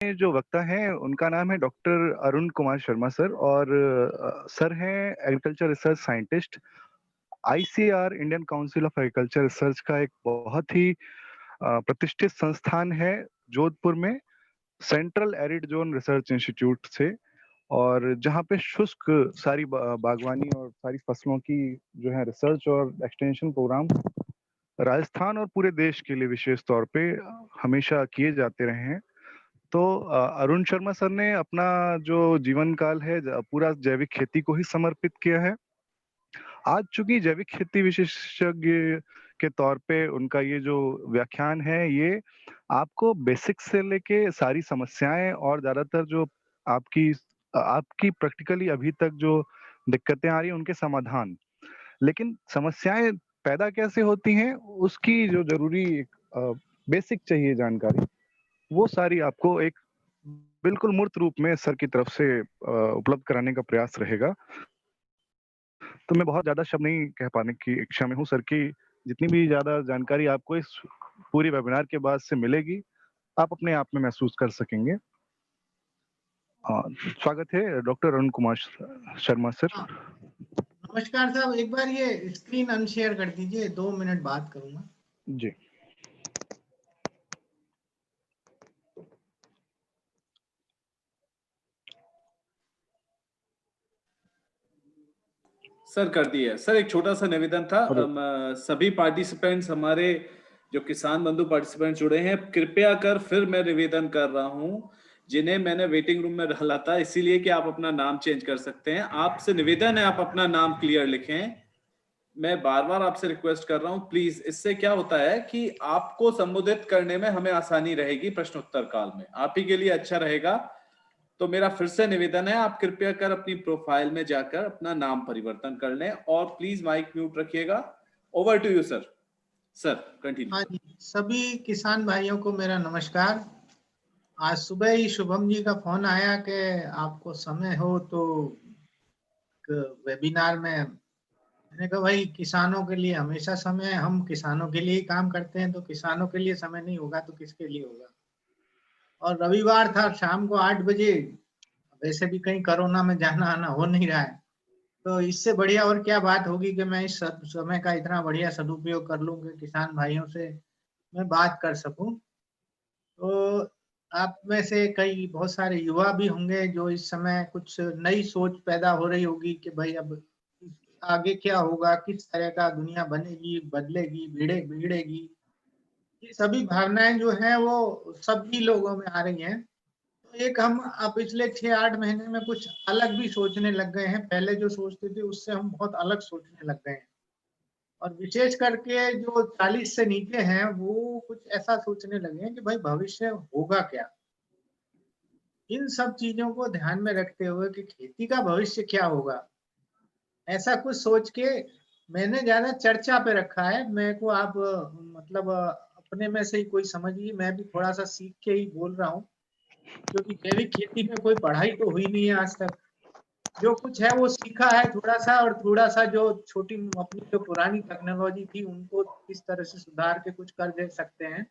जो वक्ता हैं उनका नाम है डॉक्टर अरुण कुमार शर्मा सर और सर हैं agriculture research scientist. ICR Indian council of agriculture research का एक बहुत ही प्रतिष्ठित संस्थान है जोधपुर में, central arid zone research institute से। और जहाँ पे शुष्क सारी बागवानी और सारी फसलों की जो है रिसर्च और एक्सटेंशन प्रोग्राम राजस्थान और पूरे देश के लिए विशेष तौर पे हमेशा किए जाते रहे हैं। तो अरुण शर्मा सर ने अपना जो जीवन काल है पूरा जैविक खेती को ही समर्पित किया है। आज चूंकि जैविक खेती विशेषज्ञ के तौर पे उनका ये जो व्याख्यान है ये आपको बेसिक से लेके सारी समस्याएं और ज्यादातर जो आपकी आपकी प्रैक्टिकली अभी तक जो दिक्कतें आ रही हैं उनके समाधान, लेकिन समस्याएं पैदा कैसे होती हैं उसकी जो जरूरी बेसिक चाहिए जानकारी, वो सारी आपको एक बिल्कुल मूर्त रूप में सर की तरफ से उपलब्ध कराने का प्रयास रहेगा। तो मैं बहुत ज़्यादा शब्द नहीं कह पाने की इच्छा में हूँ सर की जितनी भी ज़्यादा जानकारी आपको इस पूरी वेबिनार के बाद से मिलेगी, आप अपने आप में महसूस कर सकेंगे। स्वागत है डॉक्टर अरुण कुमार शर्मा सर। नमस्कार साहब, एक बार ये स्क्रीन अनशेयर कर दीजिए, 2 मिनट बात करूंगा। जी। सर कर दिया। सर एक छोटा सा निवेदन था, सभी पार्टिसिपेंट्स हमारे जो किसान बंधु पार्टिसिपेंट जुड़े हैं, कृपया कर फिर मैं निवेदन कर रहा हूं जिन्हें मैंने वेटिंग रूम में डाला था इसीलिए कि आप अपना नाम चेंज कर सकते हैं। आपसे निवेदन है आप अपना नाम क्लियर लिखें। मैं बार बार आपसे रिक्वेस्ट कर रहा हूं प्लीज। इससे क्या होता है कि आपको संबोधित करने में हमें आसानी रहेगी, प्रश्न उत्तर काल में आप ही के लिए अच्छा रहेगा। तो मेरा फिर से निवेदन है, आप कृपया कर अपनी प्रोफाइल में जाकर अपना नाम परिवर्तन कर लें और प्लीज माइक म्यूट रखिएगा। Over to you sir. Sir continue. हाँ जी, सभी किसान भाइयों को मेरा नमस्कार। आज सुबह ही शुभम जी का फोन आया कि आपको समय हो तो वेबिनार में। मैंने कहा भाई किसानों के लिए हमेशा समय है, हम किसानों के लिए ही काम करते हैं, तो किसानों के लिए समय नहीं होगा तो किसके लिए होगा। और रविवार था, शाम को 8 बजे, वैसे भी कहीं कोरोना में जाना आना हो नहीं रहा है, तो इससे बढ़िया और क्या बात होगी कि मैं इस समय का इतना बढ़िया सदुपयोग कर लूं कि किसान भाइयों से मैं बात कर सकूं। तो आप में से कई बहुत सारे युवा भी होंगे जो इस समय कुछ नई सोच पैदा हो रही होगी कि भाई अब आगे क्या होगा, किस तरह का दुनिया बनेगी, बदलेगी, बिगड़ेगी। ये सभी भावनाएं जो हैं वो सभी लोगों में आ रही हैं। तो एक हम पिछले 6-8 महीने में कुछ अलग भी सोचने लग गए हैं। पहले जो सोचते थे उससे हम बहुत अलग सोचने लग गए हैं। और विशेष करके जो 40 से नीचे हैं वो कुछ ऐसा सोचने लगे हैं कि भाई भविष्य होगा क्या। इन सब चीजों को ध्यान में रखते हुए कि खेती का भविष्य क्या होगा, ऐसा कुछ सोच के मैंने ज्यादा चर्चा पे रखा है। मेरे को आप मतलब अपने में से ही कोई समझिए, मैं भी थोड़ा सा सीख के ही बोल रहा हूँ, क्योंकि जैविक खेती में कोई पढ़ाई तो हुई नहीं है आज तक। जो कुछ है वो सीखा है थोड़ा सा, और थोड़ा सा जो छोटी अपनी जो पुरानी टेक्नोलॉजी थी उनको किस तरह से सुधार के कुछ कर दे सकते हैं।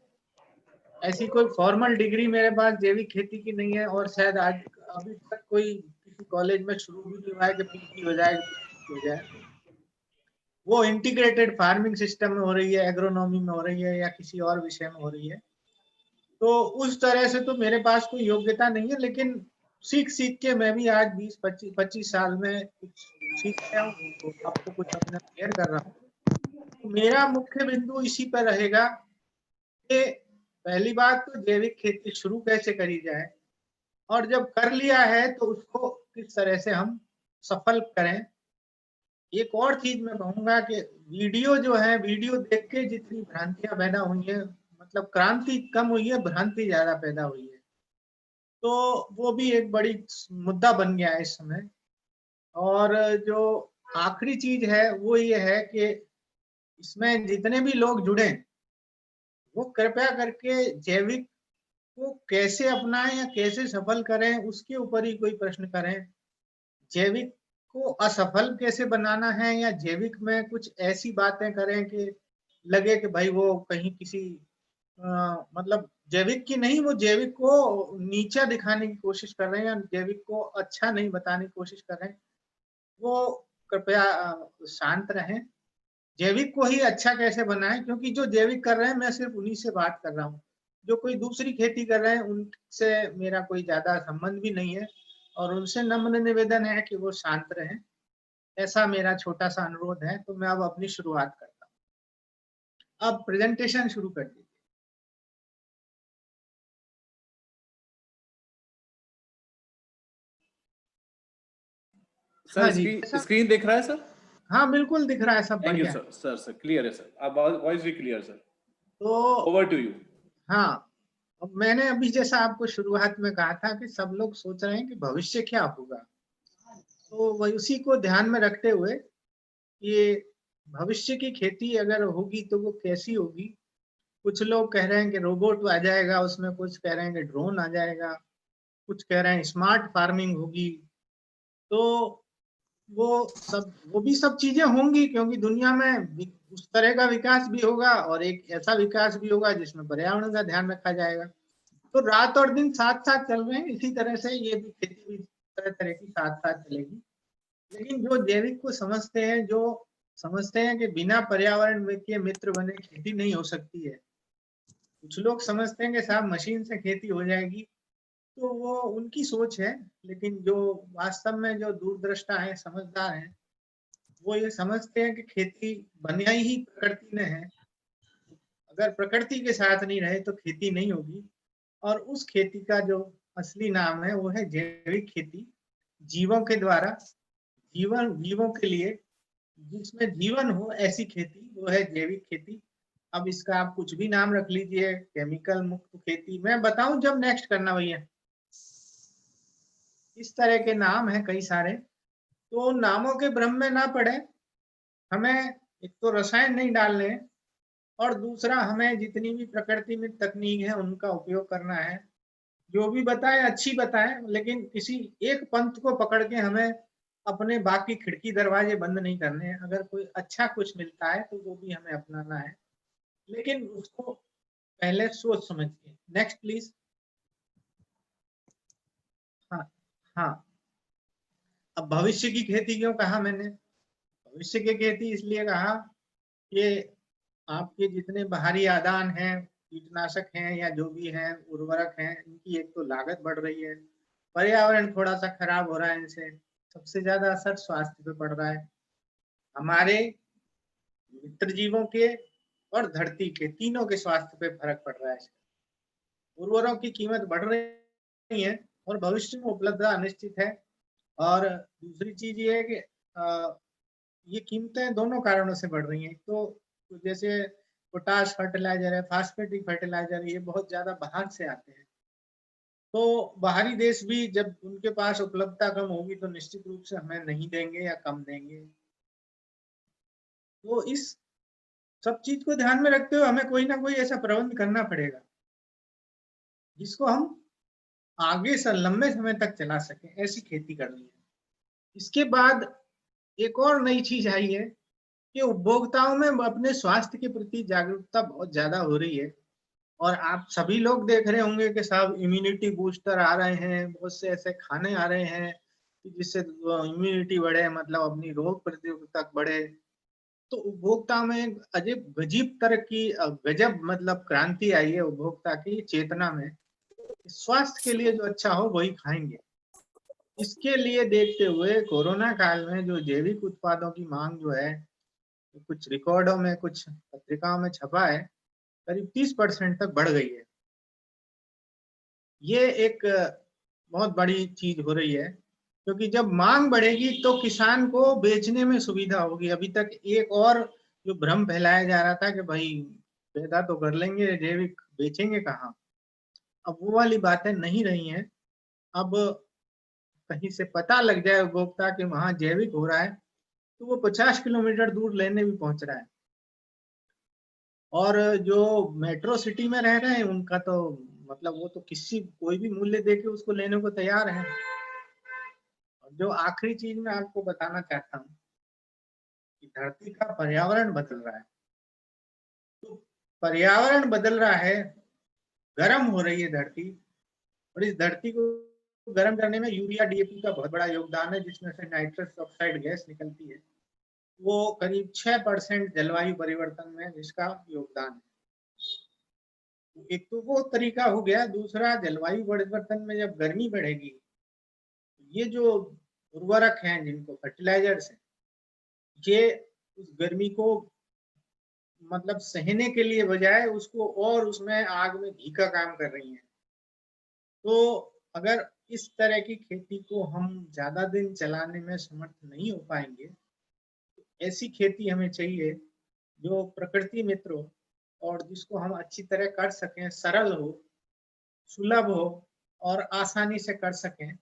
ऐसी कोई फॉर्मल डिग्री मेरे पास जैविक खेती की नहीं है, और शायद आज अभी तक कोई किसी कॉलेज में शुरू भी नहीं हुआ है कि पीजी हो जाए, हो जाए। वो इंटीग्रेटेड फार्मिंग सिस्टम में हो रही है, एग्रोनॉमी में हो रही है, या किसी और विषय में हो रही है। तो उस तरह से तो मेरे पास कोई योग्यता नहीं है, लेकिन सीख सीख के मैं भी आज 20-25 साल में कुछ सीख गया हूँ, तो आपको कुछ अपना शेयर कर रहा हूँ। तो मेरा मुख्य बिंदु इसी पर रहेगा कि पहली बात तो जैविक खेती शुरू कैसे करी जाए, और जब कर लिया है तो उसको किस तरह से हम सफल करें। एक और चीज मैं कहूंगा कि वीडियो जो है, वीडियो देख के जितनी भ्रांतियां पैदा हुई है, मतलब क्रांति कम हुई है, भ्रांति ज्यादा पैदा हुई है। तो वो भी एक बड़ी मुद्दा बन गया है इस समय। और जो आखिरी चीज है वो ये है कि इसमें जितने भी लोग जुड़े वो कृपया करके जैविक को कैसे अपनाएं या कैसे सफल करें उसके ऊपर ही कोई प्रश्न करें। जैविक को असफल कैसे बनाना है, या जैविक में कुछ ऐसी बातें करें कि लगे कि भाई वो कहीं किसी मतलब जैविक की नहीं, वो जैविक को नीचा दिखाने की कोशिश कर रहे हैं, जैविक को अच्छा नहीं बताने की कोशिश कर रहे हैं। वो कृपया शांत रहें। जैविक को ही अच्छा कैसे बनाएं, क्योंकि जो जैविक कर रहे हैं मैं सिर्फ उन्हीं से बात कर रहा हूँ। जो कोई दूसरी खेती कर रहे हैं उनसे मेरा कोई ज्यादा संबंध भी नहीं है, और उनसे नम्र निवेदन है कि वो शांत रहें। ऐसा मेरा छोटा सा अनुरोध है। तो मैं अब अपनी शुरुआत करता हूँ। अब प्रेजेंटेशन शुरू कर दीजिए। हाँ सर जी स्क्रीन दिख रहा है सर? हाँ बिल्कुल दिख रहा है, सब थैंक यू बढ़िया है। सर। सर क्लियर है सर, आप वॉइस भी क्लियर सर। तो ओवर टू यू। हाँ, अब मैंने अभी जैसा आपको शुरुआत में कहा था कि सब लोग सोच रहे हैं कि भविष्य क्या होगा, तो वही उसी को ध्यान में रखते हुए ये भविष्य की खेती अगर होगी तो वो कैसी होगी। कुछ लोग कह रहे हैं कि रोबोट आ जाएगा उसमें, कुछ कह रहे हैं कि ड्रोन आ जाएगा, कुछ कह रहे हैं स्मार्ट फार्मिंग होगी। तो वो भी सब चीजें होंगी, क्योंकि दुनिया में उस तरह का विकास भी होगा और एक ऐसा विकास भी होगा जिसमें पर्यावरण का ध्यान रखा जाएगा। तो रात और दिन साथ साथ चल रहे हैं, इसी तरह से ये भी खेती भी तरह तरह की साथ साथ चलेगी। लेकिन जो जैविक को समझते हैं, जो समझते हैं कि बिना पर्यावरण के मित्र बने खेती नहीं हो सकती है, कुछ लोग समझते हैं कि साहब मशीन से खेती हो जाएगी, तो वो उनकी सोच है। लेकिन जो वास्तव में जो दूरदृष्टा है, समझदार है, वो ये समझते हैं कि खेती बनाई ही प्रकृति ने है। अगर प्रकृति के साथ नहीं रहे तो खेती नहीं होगी। और उस खेती का जो असली नाम है वो है जैविक खेती। जीवों के द्वारा, जीवों के लिए, जिसमें जीवन हो ऐसी खेती, वो है जैविक खेती। अब इसका आप कुछ भी नाम रख लीजिए, केमिकल मुक्त खेती, मैं बताऊं जब नेक्स्ट करना भैया। इस तरह के नाम है कई सारे, तो नामों के भ्रम में ना पड़े। हमें एक तो रसायन नहीं डालने, और दूसरा हमें जितनी भी प्रकृति में तकनीक है उनका उपयोग करना है। जो भी बताएं अच्छी बताएं, लेकिन किसी एक पंथ को पकड़ के हमें अपने बाकी खिड़की दरवाजे बंद नहीं करने हैं। अगर कोई अच्छा कुछ मिलता है तो वो भी हमें अपनाना है, लेकिन उसको पहले सोच समझ के। Next please. हाँ हाँ, अब भविष्य की खेती क्यों कहा मैंने? भविष्य की खेती इसलिए कहा कि आपके जितने बाहरी आदान हैं, कीटनाशक हैं या जो भी हैं, उर्वरक हैं, इनकी एक तो लागत बढ़ रही है, पर्यावरण थोड़ा सा खराब हो रहा है इनसे, सबसे ज्यादा असर स्वास्थ्य पे पड़ रहा है। हमारे मित्र जीवों के और धरती के, तीनों के स्वास्थ्य पे फर्क पड़ रहा है। उर्वरकों की कीमत बढ़ रही है और भविष्य में उपलब्धता अनिश्चित है। और दूसरी चीज ये है कि ये कीमतें दोनों कारणों से बढ़ रही हैं। तो जैसे पोटाश फर्टिलाइजर है, फास्फेटिक फर्टिलाइजर, ये बहुत ज्यादा बाहर से आते हैं। तो बाहरी देश भी जब उनके पास उपलब्धता कम होगी तो निश्चित रूप से हमें नहीं देंगे या कम देंगे। तो इस सब चीज को ध्यान में रखते हुए हमें कोई ना कोई ऐसा प्रबंध करना पड़ेगा जिसको हम आगे से लंबे समय तक चला सकें। ऐसी खेती करनी है। इसके बाद एक और नई चीज आई है कि उपभोक्ताओं में अपने स्वास्थ्य के प्रति जागरूकता बहुत ज्यादा हो रही है। और आप सभी लोग देख रहे होंगे कि सब इम्यूनिटी बूस्टर आ रहे हैं, बहुत से ऐसे खाने आ रहे हैं कि जिससे इम्यूनिटी बढ़े, मतलब अपनी रोग प्रतिरोधकता बढ़े। तो उपभोक्ता में एक अजीब गजीब तरह की गजब मतलब क्रांति आई है उपभोक्ता की चेतना में। स्वास्थ्य के लिए जो अच्छा हो वही खाएंगे। इसके लिए देखते हुए कोरोना काल में जो जैविक उत्पादों की मांग जो है, कुछ रिकॉर्डों में, कुछ पत्रिकाओं में छपा है, करीब 30% तक बढ़ गई है। ये एक बहुत बड़ी चीज हो रही है, क्योंकि जब मांग बढ़ेगी तो किसान को बेचने में सुविधा होगी। अभी तक एक और जो भ्रम फैलाया जा रहा था कि भाई पैदा तो कर लेंगे, जैविक बेचेंगे कहाँ, अब वो वाली बातें नहीं रही हैं। अब कहीं से पता लग जाए उपभोक्ता कि वहां जैविक हो रहा है, तो वो 50 किलोमीटर दूर लेने भी पहुंच रहा है। और जो मेट्रो सिटी में रह रहे हैं उनका तो मतलब वो तो किसी कोई भी मूल्य देके उसको लेने को तैयार है। और जो आखिरी चीज मैं आपको बताना चाहता हूँ कि धरती का पर्यावरण बदल रहा है। तो पर्यावरण बदल रहा है गर्म हो रही है धरती, और इस धरती को गर्म करने में यूरिया डीएपी का बहुत बड़ा योगदान है, जिसमें से नाइट्रस ऑक्साइड गैस निकलती है। वो करीब 6% जलवायु परिवर्तन में इसका योगदान है। एक तो वो तरीका हो गया। दूसरा, जलवायु परिवर्तन में जब गर्मी बढ़ेगी, ये जो उर्वरक हैं, जिनको फर्टिलाइजर्स हैं, ये उस गर्मी को मतलब सहने के लिए बजाय उसको और उसमें आग में घी का काम कर रही हैं। तो अगर इस तरह की खेती को हम ज्यादा दिन चलाने में समर्थ नहीं हो पाएंगे, तो ऐसी खेती हमें चाहिए जो प्रकृति मित्र हो और जिसको हम अच्छी तरह कर सकें, सरल हो, सुलभ हो और आसानी से कर सकें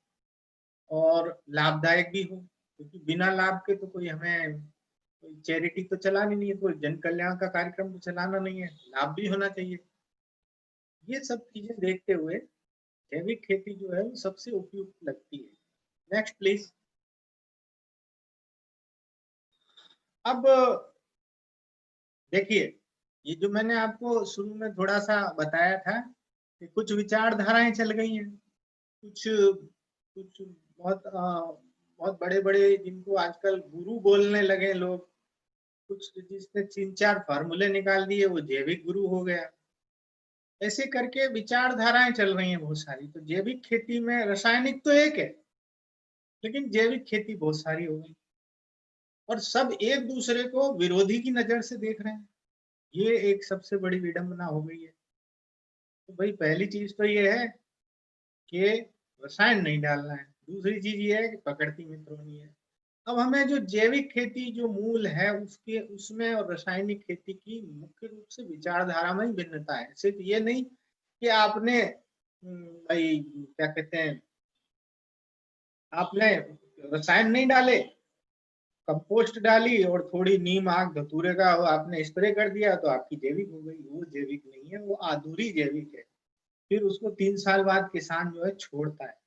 और लाभदायक भी हो। क्योंकि बिना लाभ के तो कोई हमें कोई चैरिटी तो चलानी नहीं है, कोई जन कल्याण का कार्यक्रम तो चलाना नहीं है, लाभ भी होना चाहिए। ये सब चीजें देखते हुए जैविक खेती जो है वो सबसे उपयुक्त लगती है। Next please. अब देखिए, ये जो मैंने आपको शुरू में थोड़ा सा बताया था कि कुछ विचारधाराएं चल गई हैं, कुछ कुछ बहुत बड़े बड़े जिनको आजकल गुरु बोलने लगे लोग, कुछ जिसने 3-4 फार्मूले निकाल दिए वो जैविक गुरु हो गया। ऐसे करके विचारधाराएं चल रही हैं बहुत सारी। तो जैविक खेती में रासायनिक तो एक है, लेकिन जैविक खेती बहुत सारी हो गई और सब एक दूसरे को विरोधी की नजर से देख रहे हैं। ये एक सबसे बड़ी विडंबना हो गई है। तो भाई पहली चीज तो ये है कि रसायन नहीं डालना है। दूसरी चीज ये है कि प्रकृति मित्र होनी है। अब हमें जो जैविक खेती जो मूल है उसके उसमें और रासायनिक खेती की मुख्य रूप से विचारधारा में ही भिन्नता है। सिर्फ ये नहीं कि आपने भाई क्या कहते हैं, आपने रसायन नहीं डाले, कंपोस्ट डाली और थोड़ी नीम आग धतूरे का आपने स्प्रे कर दिया तो आपकी जैविक हो गई। वो जैविक नहीं है, वो अधूरी जैविक है। फिर उसको 3 साल बाद किसान जो है छोड़ता है,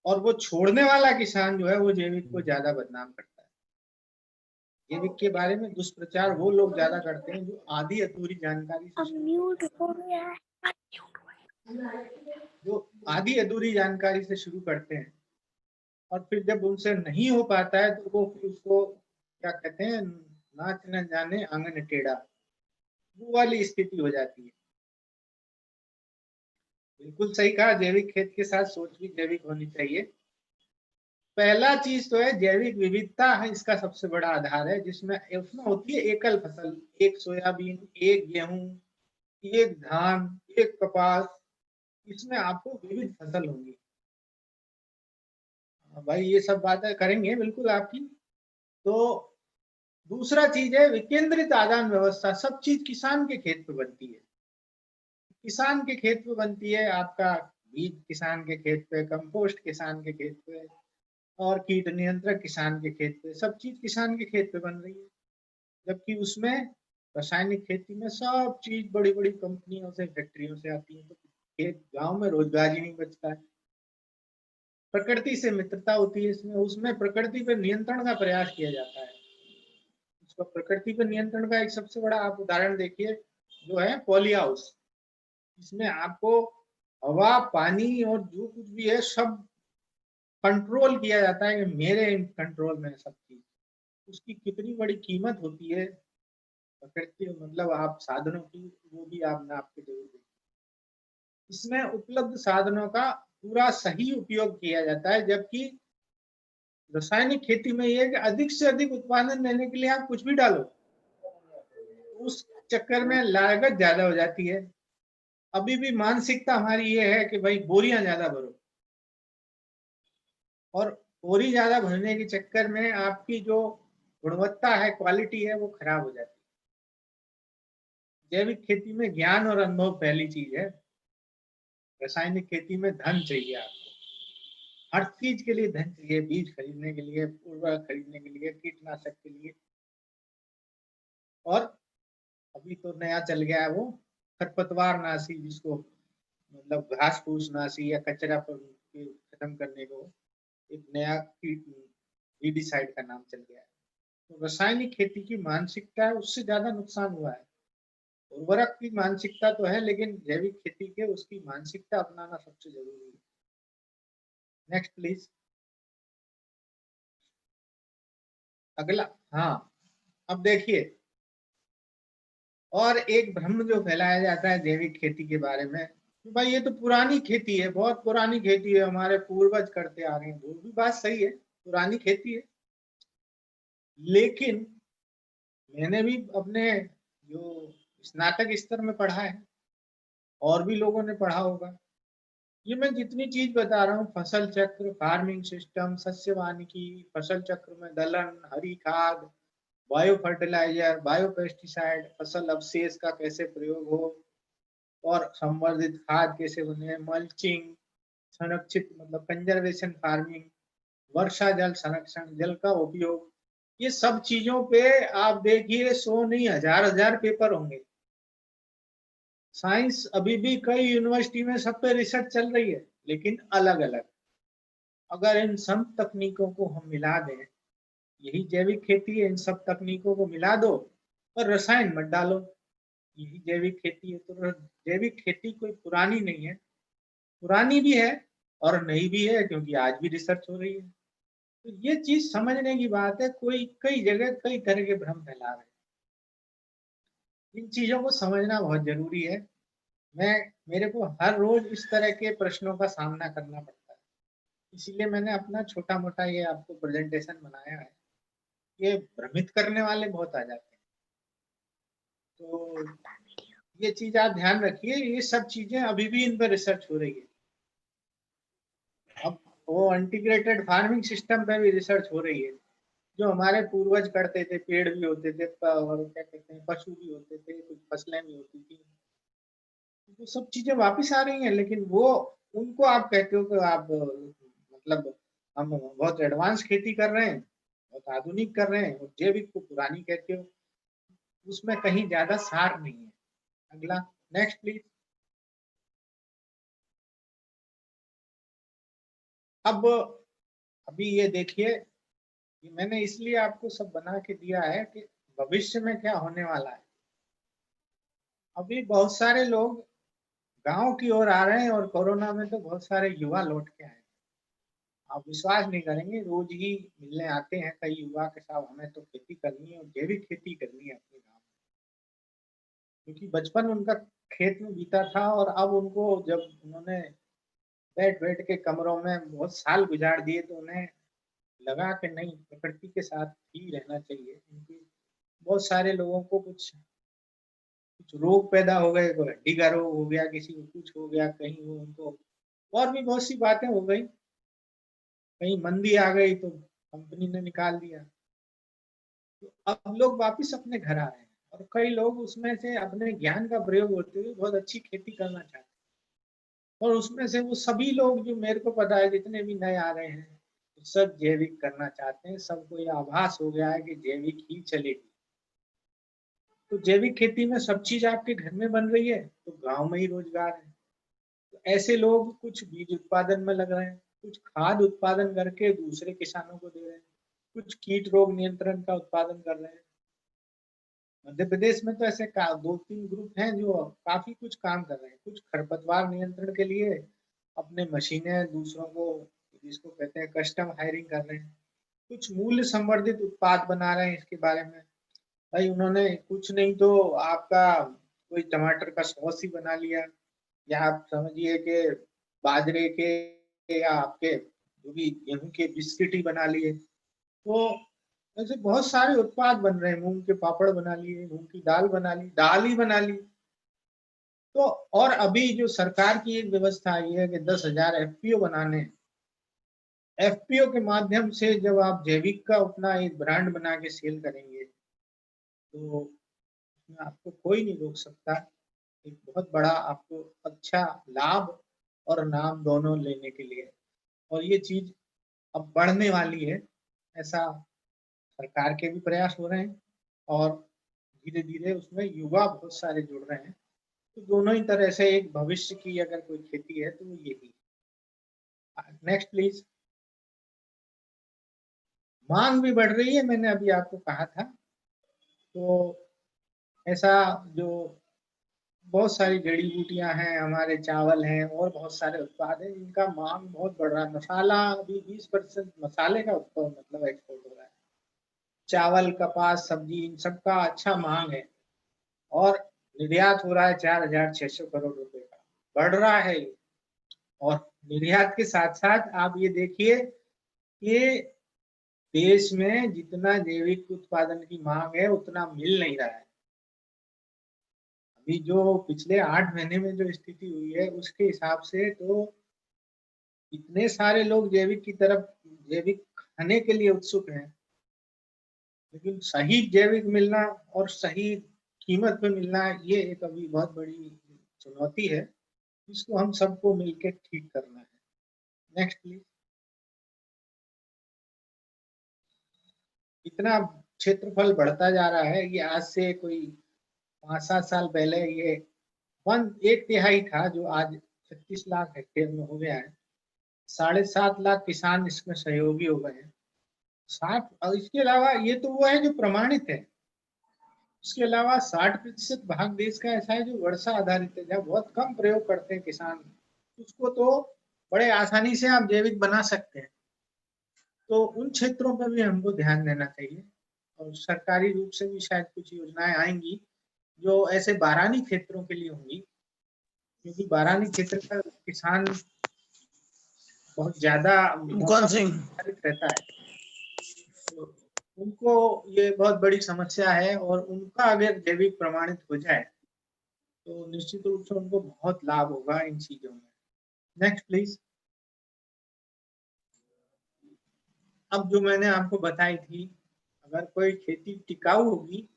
और वो छोड़ने वाला किसान जो है वो जैविक को ज्यादा बदनाम करता है। जैविक के बारे में दुष्प्रचार वो लोग ज्यादा करते हैं जो आधी अधूरी जानकारी से शुरू करते हैं, और फिर जब उनसे नहीं हो पाता है तो वो फिर उसको क्या कहते हैं, नाच न जाने आंगन टेढ़ा, वो वाली स्थिति हो जाती है। बिल्कुल सही कहा, जैविक खेत के साथ सोच भी जैविक होनी चाहिए। पहला चीज तो है जैविक विविधता है, इसका सबसे बड़ा आधार है, जिसमें उसमें होती है एकल फसल, एक सोयाबीन, एक गेहूं, एक धान, एक कपास। इसमें आपको विविध फसल होंगी। भाई ये सब बातें करेंगे बिल्कुल आपकी। तो दूसरा चीज है विकेंद्रित आदान व्यवस्था। सब चीज किसान के खेत पे बनती है, किसान के खेत पे बनती है। आपका बीज किसान के खेत पे, कंपोस्ट किसान के खेत पे, और कीट नियंत्रक किसान के खेत पे, सब चीज किसान के खेत पे बन रही है। जबकि उसमें रासायनिक खेती में सब चीज बड़ी बड़ी कंपनियों से, फैक्ट्रियों से आती है, तो खेत गांव में रोजगार ही नहीं बचता है। प्रकृति से मित्रता होती है इसमें, उसमें प्रकृति पर नियंत्रण का प्रयास किया जाता है। उसका प्रकृति पर नियंत्रण का एक सबसे बड़ा आप उदाहरण देखिए, जो है पॉली हाउस। इसमें आपको हवा, पानी और जो कुछ भी है सब कंट्रोल किया जाता है कि मेरे कंट्रोल में सब चीज। उसकी कितनी बड़ी कीमत होती है प्रकृति, मतलब आप साधनों की, वो भी आप नाप के जरूर देखिए। इसमें उपलब्ध साधनों का पूरा सही उपयोग किया जाता है, जबकि रासायनिक खेती में ये है कि अधिक से अधिक उत्पादन देने के लिए आप कुछ भी डालो, उस चक्कर में लागत ज्यादा हो जाती है। अभी भी मानसिकता हमारी ये है कि भाई बोरियां ज्यादा भरो, और बोरी ज्यादा भरने के चक्कर में आपकी जो गुणवत्ता है, क्वालिटी है, वो खराब हो जाती है। जैविक खेती में ज्ञान और अनुभव पहली चीज है। रासायनिक खेती में धन चाहिए आपको, हर चीज के लिए धन चाहिए, बीज खरीदने के लिए, उर्वरक खरीदने के लिए, कीटनाशक के लिए। और अभी तो नया चल गया है वो खरपतवार नाशी, जिसको मतलब घास फूस नाशी या कचरा पर खत्म करने को एक नया वीडिसाइड का नाम चल गया है। तो रासायनिक खेती की मानसिकता है, उससे ज्यादा नुकसान हुआ है। उर्वरक की मानसिकता तो है, लेकिन जैविक खेती के उसकी मानसिकता अपनाना सबसे जरूरी है। Next please. अगला, हाँ, अब देखिए, और एक भ्रम जो फैलाया जाता है जैविक खेती के बारे में कि भाई ये तो पुरानी खेती है, बहुत पुरानी खेती है, हमारे पूर्वज करते आ रहे हैं। वो भी बात सही है, पुरानी खेती है, लेकिन मैंने भी अपने जो स्नातक स्तर में पढ़ा है, और भी लोगों ने पढ़ा होगा, ये मैं जितनी चीज बता रहा हूँ, फसल चक्र, फार्मिंग सिस्टम, सस्य वानिकी, फसल चक्र में दलहन, हरी खाद, बायो फर्टिलाइजर, बायो पेस्टिसाइड, फसल अवशेष का कैसे प्रयोग हो, और संवर्धित खाद कैसे बने, मल्चिंग, संरक्षित मतलब कंजर्वेशन फार्मिंग, वर्षा जल संरक्षण, जल का उपयोग, ये सब चीजों पे आप देखिए 100 नहीं, हजार हजार पेपर होंगे। साइंस अभी भी कई यूनिवर्सिटी में सब पे रिसर्च चल रही है, लेकिन अलग अलग। अगर इन सब तकनीकों को हम मिला दें, यही जैविक खेती है, इन सब तकनीकों को मिला दो और रसायन मत डालो, यही जैविक खेती है। तो जैविक खेती कोई पुरानी नहीं है, पुरानी भी है और नई भी है, क्योंकि आज भी रिसर्च हो रही है। तो ये चीज समझने की बात है। कोई कई जगह कई तरह के भ्रम फैला रहे हैं, इन चीजों को समझना बहुत जरूरी है। मैं मेरे को हर रोज इस तरह के प्रश्नों का सामना करना पड़ता है, इसीलिए मैंने अपना छोटा मोटा ये आपको प्रेजेंटेशन बनाया है। ये भ्रमित करने वाले बहुत आ जाते हैं, तो ये चीज आप ध्यान रखिए। ये सब चीजें अभी भी इन पर रिसर्च हो रही है। अब वो इंटीग्रेटेड फार्मिंग सिस्टम पे भी रिसर्च हो रही है, जो हमारे पूर्वज करते थे, पेड़ भी होते थे और क्या कहते हैं, पशु भी होते थे, कुछ फसलें भी होती थी, वो सब चीजें वापस आ रही हैं। लेकिन वो, उनको आप कहते हो कि आप मतलब हम बहुत एडवांस खेती कर रहे हैं, बहुत आधुनिक कर रहे हैं, और जैविक को पुरानी कहते हो, उसमें कहीं ज्यादा सार नहीं है। अगला, नेक्स्ट प्लीज। अब अभी ये देखिए, ये मैंने इसलिए आपको सब बना के दिया है कि भविष्य में क्या होने वाला है। अभी बहुत सारे लोग गांव की ओर आ रहे हैं, और कोरोना में तो बहुत सारे युवा लौट के आए। आप विश्वास नहीं करेंगे, रोज ही मिलने आते हैं कई युवा के साथ, हमें तो खेती करनी है और जैविक खेती करनी है अपने गाँव में, क्योंकि बचपन उनका खेत में बीता था, और अब उनको जब उन्होंने बैठ बैठ के कमरों में बहुत साल गुजार दिए, तो उन्हें लगा कि नहीं, प्रकृति के साथ ही रहना चाहिए। क्योंकि बहुत सारे लोगों को कुछ कुछ रोग पैदा हो गए, कोई हड्डी का रोग हो गया, किसी को कुछ हो गया, कहीं वो उनको और भी बहुत सी बातें हो गई, कहीं मंदी आ गई तो कंपनी ने निकाल दिया। तो अब लोग वापस अपने घर आ रहे हैं, और कई लोग उसमें से अपने ज्ञान का प्रयोग होते हुए बहुत अच्छी खेती करना चाहते हैं। और उसमें से वो सभी लोग जो मेरे को पता है, जितने भी नए आ रहे हैं, वो सब जैविक करना चाहते हैं। सबको ये आभास हो गया है कि जैविक ही चलेगी। तो जैविक खेती में सब चीज आपके घर में बन रही है, तो गांव में ही रोजगार है। तो ऐसे लोग कुछ बीज उत्पादन में लग रहे हैं, कुछ खाद उत्पादन करके दूसरे किसानों को दे रहे हैं, कुछ कीट रोग नियंत्रण का उत्पादन कर रहे हैं। मध्य प्रदेश में तो ऐसे दो तीन ग्रुप हैं जो काफी कुछ काम कर रहे हैं। कुछ खरपतवार नियंत्रण के लिए अपने मशीनें दूसरों को, जिसको कहते हैं कस्टम हायरिंग, कर रहे हैं। कुछ मूल्य संवर्धित उत्पाद बना रहे हैं इसके बारे में। भाई उन्होंने कुछ नहीं तो आपका कोई टमाटर का सॉस ही बना लिया, या आप समझिए कि बाजरे के या आपके जो भी गेहूं के बिस्किट ही बना लिए। तो ऐसे बहुत सारे उत्पाद बन रहे हैं, मूंग के पापड़ बना लिए, मूंग की दाल बना ली, दाल ही बना ली। तो और अभी जो सरकार की एक व्यवस्था आई है कि 10,000 एफपीओ बनाने हैं। एफपीओ के माध्यम से जब आप जैविक का अपना एक ब्रांड बना के सेल करेंगे, तो उसमें आपको कोई नहीं रोक सकता। एक बहुत बड़ा आपको अच्छा लाभ और नाम दोनों लेने के लिए, और ये चीज अब बढ़ने वाली है, ऐसा सरकार के भी प्रयास हो रहे हैं, और धीरे धीरे उसमें युवा बहुत सारे जुड़ रहे हैं। तो दोनों ही तरह से एक भविष्य की अगर कोई खेती है तो वो यही। Next please. मांग भी बढ़ रही है, मैंने अभी आपको कहा था। तो ऐसा जो बहुत सारी जड़ी बूटियां हैं, हमारे चावल हैं और बहुत सारे उत्पाद हैं जिनका मांग बहुत बढ़ रहा है। मसाला अभी 20% मसाले का उत्पादन मतलब एक्सपोर्ट हो रहा है। चावल, कपास, सब्जी, इन सब का अच्छा मांग है और निर्यात हो रहा है 4,600 करोड़ रुपए का, बढ़ रहा है ये। और निर्यात के साथ साथ आप ये देखिए कि देश में जितना जैविक उत्पादन की मांग है उतना मिल नहीं रहा है। अभी जो पिछले 8 महीने में जो स्थिति हुई है उसके हिसाब से तो इतने सारे लोग जैविक खाने के लिए उत्सुक हैं, लेकिन सही जैविक मिलना और सही कीमत पे मिलना ये एक अभी बहुत बड़ी चुनौती है, इसको हम सबको मिलकर ठीक करना है। Next please. इतना क्षेत्रफल बढ़ता जा रहा है, ये आज से कोई 5-7 साल पहले ये 1/3 था जो आज 36 लाख हेक्टेयर में हो गया है। 7.5 लाख किसान इसमें सहयोगी हो गए हैं। 60 और इसके अलावा ये तो वो है जो प्रमाणित है, इसके अलावा 60% भाग देश का ऐसा है जो वर्षा आधारित है, जहाँ बहुत कम प्रयोग करते हैं किसान, उसको तो बड़े आसानी से आप जैविक बना सकते हैं। तो उन क्षेत्रों पर भी हमको ध्यान देना चाहिए और सरकारी रूप से भी शायद कुछ योजनाएं आएंगी जो ऐसे बारानी क्षेत्रों के लिए होंगी, क्योंकि बारानी क्षेत्र का किसान बहुत ज्यादा मुकन सिंह रहता है, तो उनको ये बहुत बड़ी समस्या है और उनका अगर जैविक प्रमाणित हो जाए तो निश्चित रूप से उनको बहुत लाभ होगा इन चीजों में। Next please. अब जो मैंने आपको बताई थी, अगर कोई खेती टिकाऊ होगी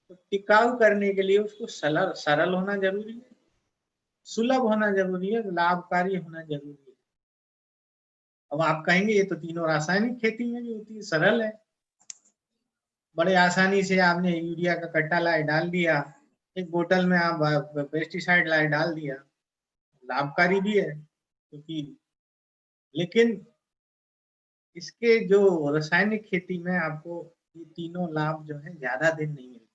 तो टिकाऊ करने के लिए उसको सरल होना जरूरी है, सुलभ होना जरूरी है, लाभकारी होना जरूरी है। अब आप कहेंगे ये तो तीनों रासायनिक खेती में भी होती है, सरल है, बड़े आसानी से आपने यूरिया का कट्टा लाए डाल दिया, एक बोतल में आप पेस्टिसाइड लाए डाल दिया, लाभकारी भी है क्योंकि, लेकिन इसके जो रासायनिक खेती में आपको ये तीनों लाभ जो है ज्यादा दिन नहीं मिलते,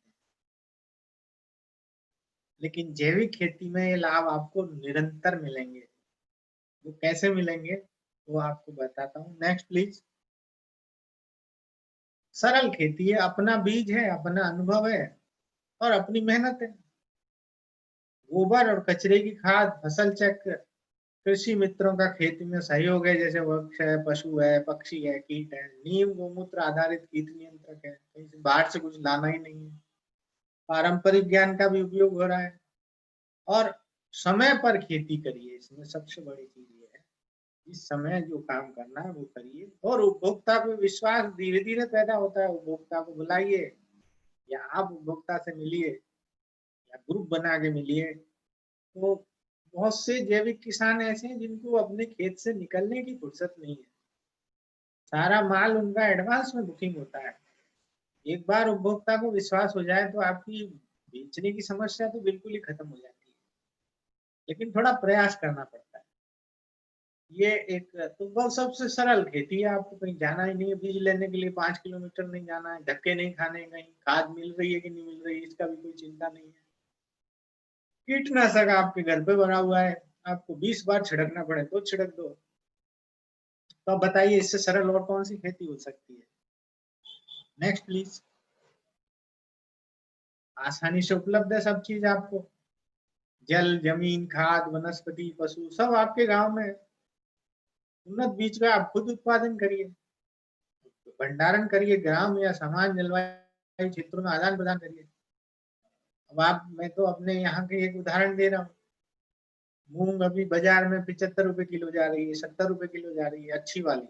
लेकिन जैविक खेती में ये लाभ आपको निरंतर मिलेंगे। वो कैसे मिलेंगे वो आपको बताता हूँ। Next please. सरल खेती है, अपना बीज है, अपना अनुभव है और अपनी मेहनत है। गोबर और कचरे की खाद, फसल चक्र, कृषि मित्रों का खेती में सहयोग है, जैसे वृक्ष है, पशु है, पक्षी है, कीट है, नीम गोमूत्र आधारित कीट नियंत्रक है, कहीं से बाहर से कुछ लाना ही नहीं है। पारंपरिक ज्ञान का भी उपयोग हो रहा है और समय पर खेती करिए, इसमें सबसे बड़ी चीज ये है, इस समय जो काम करना है वो करिए और उपभोक्ता पे विश्वास धीरे धीरे पैदा होता है। उपभोक्ता को बुलाइए या आप उपभोक्ता से मिलिए या ग्रुप बना के मिलिए। तो बहुत से जैविक किसान ऐसे हैं जिनको अपने खेत से निकलने की फुर्सत नहीं है, सारा माल उनका एडवांस में बुकिंग होता है। एक बार उपभोक्ता को विश्वास हो जाए तो आपकी बेचने की समस्या तो बिल्कुल ही खत्म हो जाती है, लेकिन थोड़ा प्रयास करना पड़ता है। ये एक तो बहुत सबसे सरल खेती है, आपको कहीं जाना ही नहीं है, बीज लेने के लिए 5 किलोमीटर नहीं जाना है, धक्के नहीं खाने, कहीं खाद मिल रही है कि नहीं मिल रही है इसका भी कोई चिंता नहीं है। कीटनाशक आपके घर पे बना हुआ है, आपको 20 बार छिड़कना पड़े तो छिड़क दो। तो अब बताइए इससे सरल और कौन सी खेती हो सकती है। Next please. आसानी से उपलब्ध है सब चीज आपको, जल, जमीन, खाद, वनस्पति, पशु सब आपके गांव में है। उन्नत बीज का आप खुद उत्पादन करिए, भंडारण करिए, ग्राम या समान जलवायु क्षेत्रों में आदान प्रदान करिए। अब आप, मैं तो अपने यहाँ के एक उदाहरण दे रहा हूँ, मूंग अभी बाजार में 75 रुपए किलो जा रही है, 70 रुपए किलो जा रही है अच्छी वाली,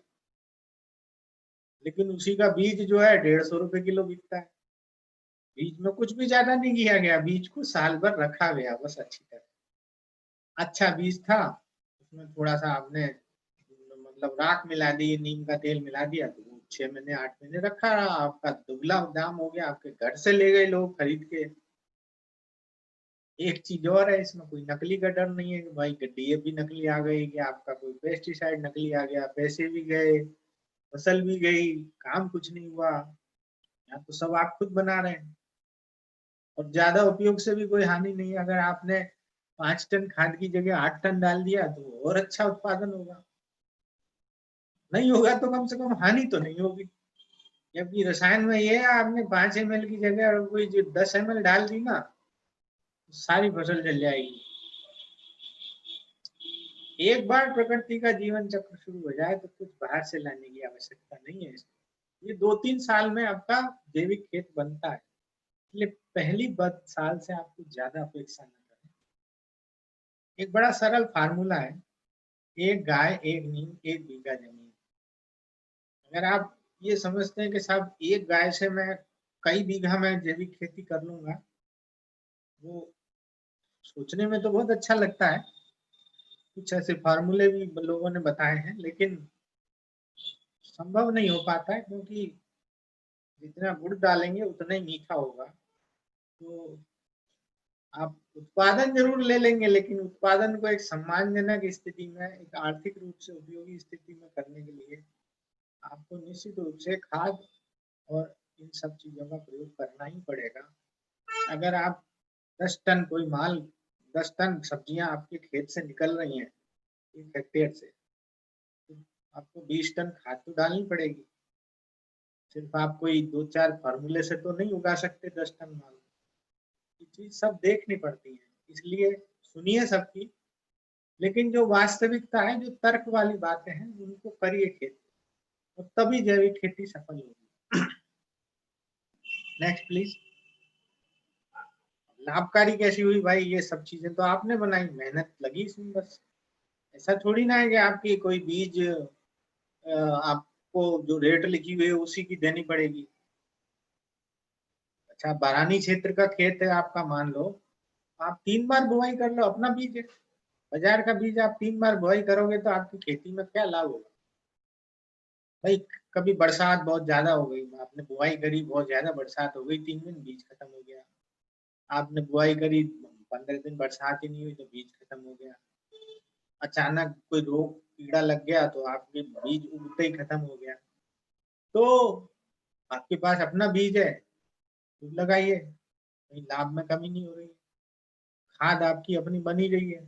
लेकिन उसी का बीज जो है 150 रुपए किलो बिकता है। बीज में कुछ भी ज्यादा नहीं किया गया, बीज को साल भर रखा गया बस अच्छी तरह। अच्छा बीज था, उसमें थोड़ा सा आपने मतलब राख मिला दी, नीम का तेल मिला दिया, तो 6 महीने 8 महीने रखा रहा, आपका दुगला दाम हो गया, आपके घर से ले गए लोग खरीद के। एक चीज और है, इसमें कोई नकली का डर नहीं है कि भाई डीएपी नकली आ गई, कि आपका कोई पेस्टिसाइड नकली आ गया, पैसे भी गए, फसल भी गई, काम कुछ नहीं हुआ। यहाँ तो सब आप खुद बना रहे हैं। और ज्यादा उपयोग से भी कोई हानि नहीं है। अगर आपने 5 टन खाद की जगह 8 टन डाल दिया तो और अच्छा उत्पादन होगा। नहीं होगा तो कम से कम हानि तो नहीं होगी। जबकि रसायन में ये है, आपने 5 ml की जगह और कोई जो 10 ml डाल दी ना, तो सारी फसल जल जाएगी। एक बार प्रकृति का जीवन चक्र शुरू हो जाए तो कुछ बाहर से लाने की आवश्यकता नहीं है। ये 2-3 साल में आपका जैविक खेत बनता है, इसलिए पहली साल से आपको ज्यादा अपेक्षा न करें। एक बड़ा सरल फार्मूला है, एक गाय एक नीम 1 बीघा जमीन। अगर आप ये समझते हैं कि साहब एक गाय से मैं कई बीघा में जैविक खेती कर लूंगा, वो सोचने में तो बहुत अच्छा लगता है। कुछ ऐसे फार्मूले भी लोगों ने बताए हैं, लेकिन संभव नहीं हो पाता है, क्योंकि जितना गुड़ डालेंगे उतना ही मीठा होगा। तो आप उत्पादन जरूर ले लेंगे, लेकिन उत्पादन को एक सम्मानजनक स्थिति में, एक आर्थिक रूप से उपयोगी स्थिति में करने के लिए आपको निश्चित रूप से खाद और इन सब चीजों का प्रयोग करना ही पड़ेगा। अगर आप 10 टन कोई माल, 10 टन सब्जियां आपके खेत से निकल रही हैं 1 हेक्टेयर से, तो आपको 20 टन खाद तो डालनी पड़ेगी। सिर्फ आप कोई 2-4 फार्मूले से तो नहीं उगा सकते 10 टन माल। ये चीज सब देखनी पड़ती है, इसलिए सुनिए सबकी, लेकिन जो वास्तविकता है, जो तर्क वाली बातें हैं, उनको करिए खेती, और तभी जैविक खेती सफल होगी। Next please. लाभकारी कैसी हुई भाई? ये सब चीजें तो आपने बनाई, मेहनत लगी इसमें बस। ऐसा थोड़ी ना है कि आपकी कोई बीज आपको जो रेट लिखी हुई है उसी की देनी पड़ेगी। अच्छा, बारानी क्षेत्र का खेत है आपका, मान लो आप 3 बार बुआई कर लो, अपना बीज है। बाजार का बीज आप 3 बार बुआई करोगे तो आपकी खेती में क्या लाभ होगा भाई? कभी बरसात बहुत ज्यादा हो गई, आपने बुआई करी, बहुत ज्यादा बरसात हो गई, 3 दिन बीज खत्म हो गया। आपने बुआई करी, 15 दिन बरसात ही नहीं हुई तो बीज खत्म हो गया। अचानक कोई रोग कीड़ा लग गया तो आपके बीज उगते ही खत्म हो गया। तो आपके पास अपना बीज है तो लगाइए, कहीं लाभ में कमी नहीं हो रही है। खाद आपकी अपनी बनी रही है।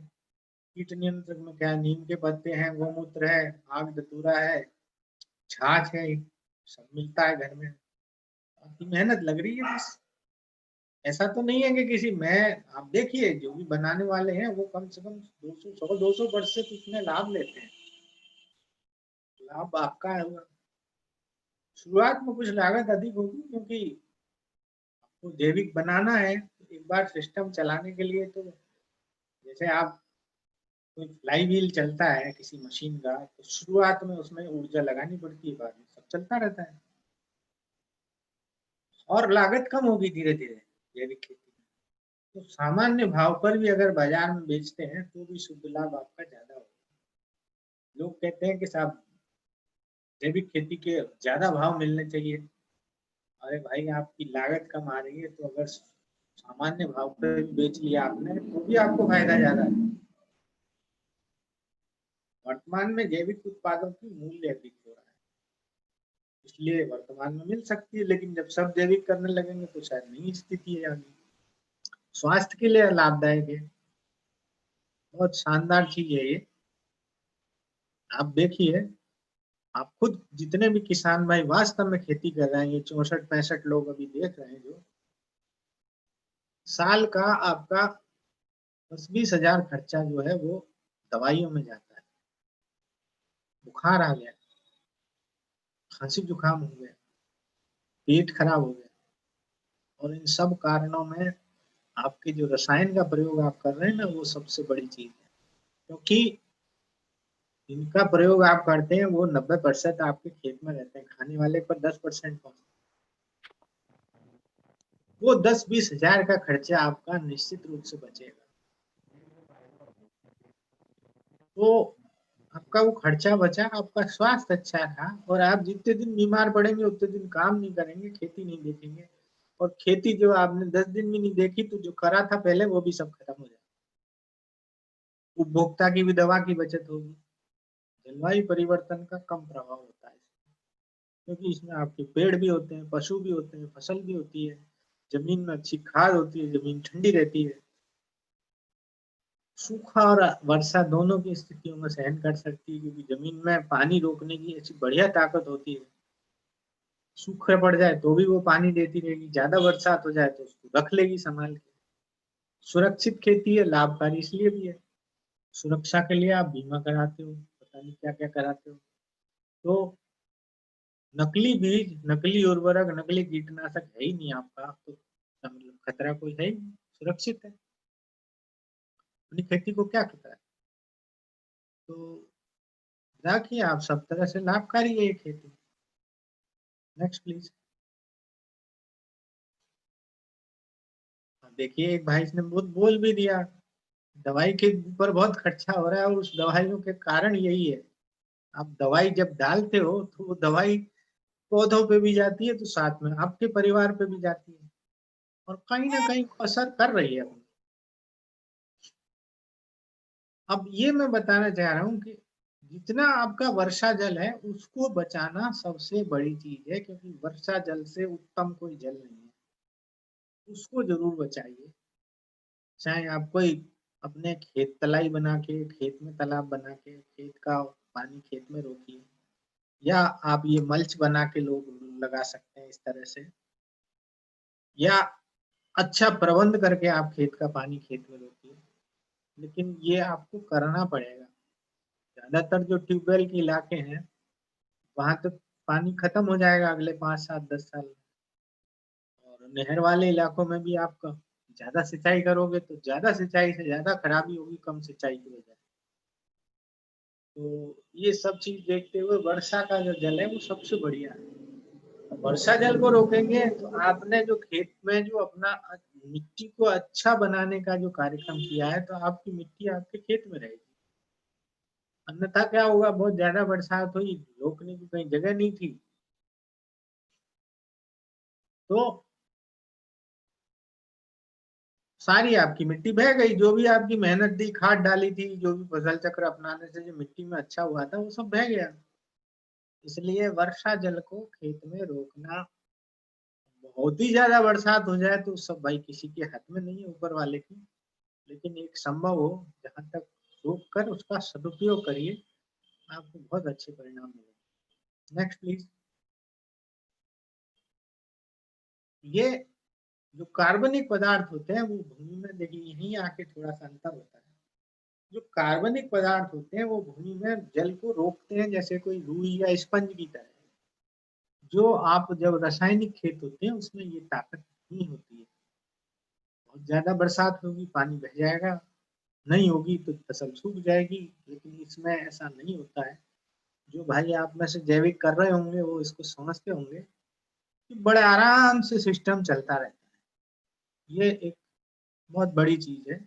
कीट नियंत्रण में क्या है, नीम के पत्ते हैं, गोमूत्र है, आग धतूरा है, छाछ है, सब मिलता है घर में। आपकी मेहनत लग रही है बस। ऐसा तो नहीं है कि किसी मैं, आप देखिए जो भी बनाने वाले हैं वो कम से कम 200-200% उसमें लाभ लेते हैं। लाभ आपका है हुआ। शुरुआत में कुछ लागत अधिक होगी, क्योंकि आपको जैविक बनाना है तो एक बार सिस्टम चलाने के लिए, तो जैसे आप कोई फ्लाई व्हील चलता है किसी मशीन का, तो शुरुआत में उसमें ऊर्जा लगानी पड़ती है, बाद में सब चलता रहता है। और लागत कम होगी धीरे धीरे जैविक खेती में। तो सामान्य भाव पर भी अगर बाजार में बेचते हैं तो भी शुद्ध लाभ आपका ज्यादा होगा। लोग कहते हैं कि साहब जैविक खेती के ज्यादा भाव मिलने चाहिए। अरे भाई, आपकी लागत कम आ रही है तो अगर सामान्य भाव पर बेच लिया आपने तो भी आपको फायदा ज्यादा है। वर्तमान में जैविक उत्पादों की मूल्य अधिक हो रहा है, इसलिए वर्तमान में मिल सकती है, लेकिन जब सब जैविक करने लगेंगे तो शायद नई स्थिति है आगे। स्वास्थ्य के लिए लाभदायक है, बहुत शानदार चीज है ये। आप देखिए, आप खुद जितने भी किसान भाई वास्तव में खेती कर रहे हैं, ये 64-65 लोग अभी देख रहे हैं, जो साल का आपका 10-20 हजार खर्चा जो है वो दवाइयों में जाता है। बुखार आ गया, खांसी जुकाम हो गया, पेट खराब हो गया, और इन सब कारणों में आपके जो रसायन का प्रयोग आप कर रहे हैं ना, वो सबसे बड़ी चीज है। क्योंकि इनका प्रयोग आप करते हैं वो 90% आपके खेत में रहते हैं, खाने वाले पर 10% पहुंचते हैं। वो 10-20 हजार का खर्चा आपका निश्चित रूप से बचेगा। तो आपका वो खर्चा बचा, आपका स्वास्थ्य अच्छा रहा, और आप जितने दिन बीमार पड़ेंगे उतने दिन काम नहीं करेंगे, खेती नहीं देखेंगे, और खेती जो आपने 10 दिन भी नहीं देखी तो जो करा था पहले वो भी सब खत्म हो जाएगा। उपभोक्ता की भी दवा की बचत होगी। जलवायु परिवर्तन का कम प्रभाव होता है, क्योंकि इसमें आपके पेड़ भी होते हैं, पशु भी होते हैं, फसल भी होती है, जमीन में अच्छी खाद होती है, जमीन ठंडी रहती है, सूखा और वर्षा दोनों की स्थितियों में सहन कर सकती है, क्योंकि जमीन में पानी रोकने की ऐसी बढ़िया ताकत होती है। सूखे पड़ जाए तो भी वो पानी देती रहेगी, ज्यादा बरसात हो जाए तो उसको रख लेगी संभाल के। सुरक्षित खेती है, लाभकारी इसलिए भी है, सुरक्षा के लिए आप बीमा कराते हो, पता नहीं क्या क्या कराते हो। तो नकली बीज, नकली उर्वरक, नकली कीटनाशक है ही नहीं आपका, तो मतलब खतरा कोई है ही नहीं, सुरक्षित है। अपनी खेती को क्या खतरा है? तो राखिए, आप सब तरह से लाभकारी है ये खेती। Next please. देखिए, एक भाई ने बहुत बोल भी दिया, दवाई के ऊपर बहुत खर्चा हो रहा है, और उस दवाइयों के कारण यही है। आप दवाई जब डालते हो तो वो दवाई पौधों पे भी जाती है, तो साथ में आपके परिवार पे भी जाती है, और कहीं ना कहीं असर कर रही है। अब ये मैं बताना चाह रहा हूँ कि जितना आपका वर्षा जल है उसको बचाना सबसे बड़ी चीज है, क्योंकि वर्षा जल से उत्तम कोई जल नहीं है, उसको जरूर बचाइए। चाहे आप कोई अपने खेत तलाई बना के, खेत में तालाब बना के खेत का पानी खेत में रोकिए, या आप ये मल्च बना के लोग लगा सकते हैं इस तरह से, या अच्छा प्रबंध करके आप खेत का पानी खेत में रोकिए। लेकिन ये आपको करना पड़ेगा। ज्यादातर जो ट्यूबवेल के इलाके हैं वहां तो पानी खत्म हो जाएगा अगले 5 7 10 साल में, और नहर वाले इलाकों में भी आप ज्यादा सिंचाई करोगे तो ज्यादा सिंचाई से ज्यादा खराबी होगी कम सिंचाई की वजह। तो ये सब चीज देखते हुए वर्षा का जो जल है वो सबसे बढ़िया है। वर्षा जल को रोकेंगे तो आपने जो खेत में जो अपना मिट्टी को अच्छा बनाने का जो कार्यक्रम किया है, तो आपकी मिट्टी आपके खेत में रहेगी। अन्यथा क्या होगा, बहुत ज्यादा बरसात हुई, रोकने की कहीं जगह नहीं थी, तो सारी आपकी मिट्टी बह गई। जो भी आपकी मेहनत दी, खाद डाली थी, जो भी फसल चक्र अपनाने से जो मिट्टी में अच्छा हुआ था वो सब बह गया। इसलिए वर्षा जल को खेत में रोकना, बहुत ही ज्यादा बरसात हो जाए तो सब भाई किसी के हाथ में नहीं है, ऊपर वाले की। लेकिन एक संभव हो जहां तक रोक कर उसका सदुपयोग करिए, आपको बहुत अच्छे परिणाम मिलेंगे। Next please. ये जो कार्बनिक पदार्थ होते हैं वो भूमि में, देखिए यहीं आके थोड़ा सा अंतर होता है। जो कार्बनिक पदार्थ होते हैं वो भूमि में जल को रोकते हैं, जैसे कोई रुई या स्पंज की तरह। जो आप जब रासायनिक खेत होते हैं उसमें ये ताकत नहीं होती है। बहुत ज्यादा बरसात होगी पानी बह जाएगा, नहीं होगी तो फसल सूख जाएगी। लेकिन इसमें ऐसा नहीं होता है। जो भाई आप में से जैविक कर रहे होंगे वो इसको समझते होंगे कि बड़े आराम से सिस्टम चलता रहता है। ये एक बहुत बड़ी चीज है।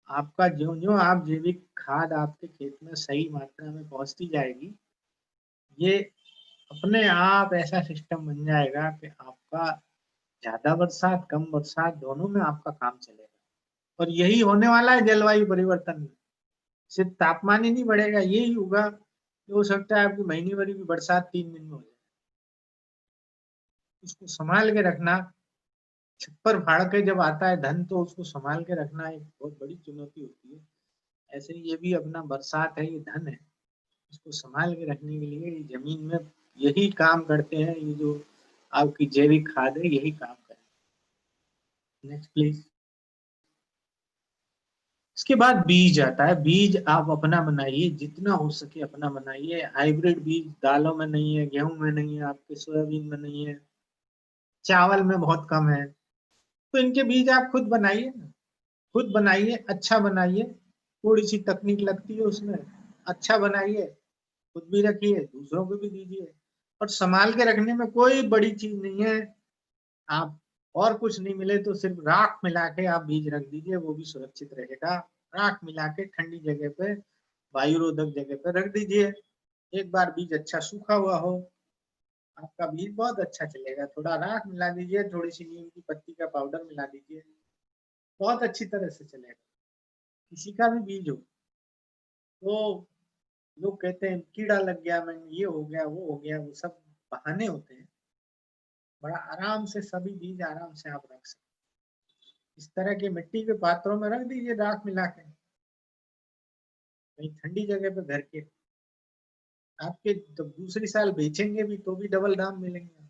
आपका जो जो आप जैविक खाद आपके खेत में सही मात्रा में पहुंचती जाएगी, ये अपने आप ऐसा सिस्टम बन जाएगा कि आपका ज्यादा बरसात कम बरसात दोनों में आपका काम चलेगा। और यही होने वाला है जलवायु परिवर्तन में। सिर्फ तापमान ही नहीं बढ़ेगा, यही होगा कि हो सकता है आपकी महीने भर की बरसात 3 दिन में हो जाए। उसको संभाल के रखना, छप्पर फाड़ के जब आता है धन, तो उसको संभाल के रखना एक बहुत बड़ी चुनौती होती है। ऐसे ही ये भी अपना बरसात है, ये धन है, इसको संभाल के रखने के लिए ये जमीन में यही काम करते हैं। ये जो आपकी जैविक खाद है यही काम करे। Next please. इसके बाद बीज आता है। बीज आप अपना बनाइए, जितना हो सके अपना बनाइए। हाइब्रिड बीज दालों में नहीं है, गेहूं में नहीं है, आपके सोयाबीन में नहीं है, चावल में बहुत कम है। तो इनके बीज आप खुद बनाइए ना, खुद बनाइए, अच्छा बनाइए। थोड़ी सी तकनीक लगती है उसमें, अच्छा बनाइए, खुद भी रखिए, दूसरों को भी दीजिए। और संभाल के रखने में कोई बड़ी चीज नहीं है। आप और कुछ नहीं मिले तो सिर्फ राख मिला के आप बीज रख दीजिए, वो भी सुरक्षित रहेगा। राख मिला के ठंडी जगह पे, वायु रोधक जगह पे रख दीजिए। एक बार बीज अच्छा सूखा हुआ हो, आपका बीज बहुत अच्छा चलेगा। थोड़ा राख मिला दीजिए, थोड़ी सी नीम की पत्ती का पाउडर मिला दीजिए, बहुत अच्छी तरह से चलेगा। किसी का भी बीज हो तो लोग कहते हैं कीड़ा लग गया, मैं ये हो गया वो हो गया, वो सब बहाने होते हैं। बड़ा आराम से सभी बीज आराम से आप रख सकते। इस तरह के मिट्टी के पात्रों में रख दीजिए राख मिला के, कहीं ठंडी जगह पे घर के। आपके तो दूसरी साल बेचेंगे भी तो भी डबल दाम मिलेंगे।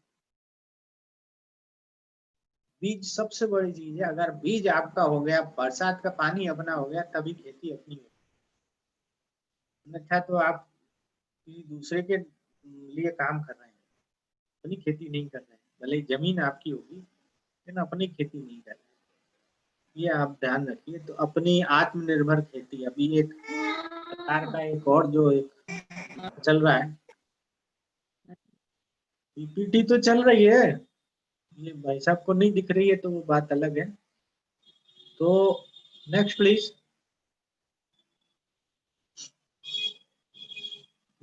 बीज सबसे बड़ी चीज है। अगर बीज आपका हो गया, बरसात का पानी अपना हो गया, तभी खेती अपनी होगी। अन्यथा तो आप किसी दूसरे के लिए काम कर रहे हैं, अपनी खेती नहीं कर रहे हैं। भले ही जमीन आपकी होगी लेकिन अपनी खेती नहीं कर रहे हैं, ये आप ध्यान रखिए। तो अपनी आत्मनिर्भर खेती, अभी एक सरकार का एक और जो एक चल रहा है, पीपीटी तो चल रही है, ये भाई साहब को नहीं दिख रही है तो वो बात अलग है। तो नेक्स्ट प्लीज।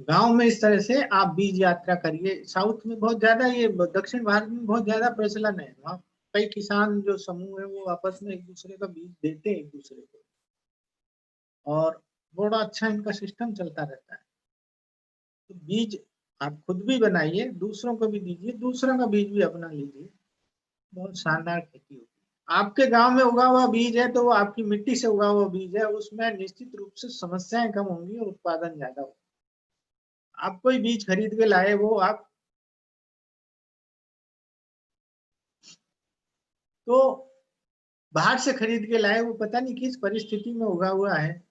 गांव में इस तरह से आप बीज यात्रा करिए। साउथ में बहुत ज्यादा, ये दक्षिण भारत में बहुत ज्यादा प्रचलन है। वहाँ कई किसान जो समूह है वो आपस में एक दूसरे का बीज देते हैं एक दूसरे को, और बड़ा अच्छा इनका सिस्टम चलता रहता है। तो बीज आप खुद भी बनाइए, दूसरों को भी दीजिए, दूसरों का बीज भी अपना लीजिए, बहुत शानदार खेती होगी। आपके गांव में उगा हुआ बीज है तो वो आपकी मिट्टी से उगा हुआ बीज है, उसमें निश्चित रूप से समस्याएं कम होंगी और उत्पादन ज्यादा होगा। आप कोई बीज खरीद के लाए, वो आप तो बाहर से खरीद के लाए, वो पता नहीं किस परिस्थिति में उगा हुआ है,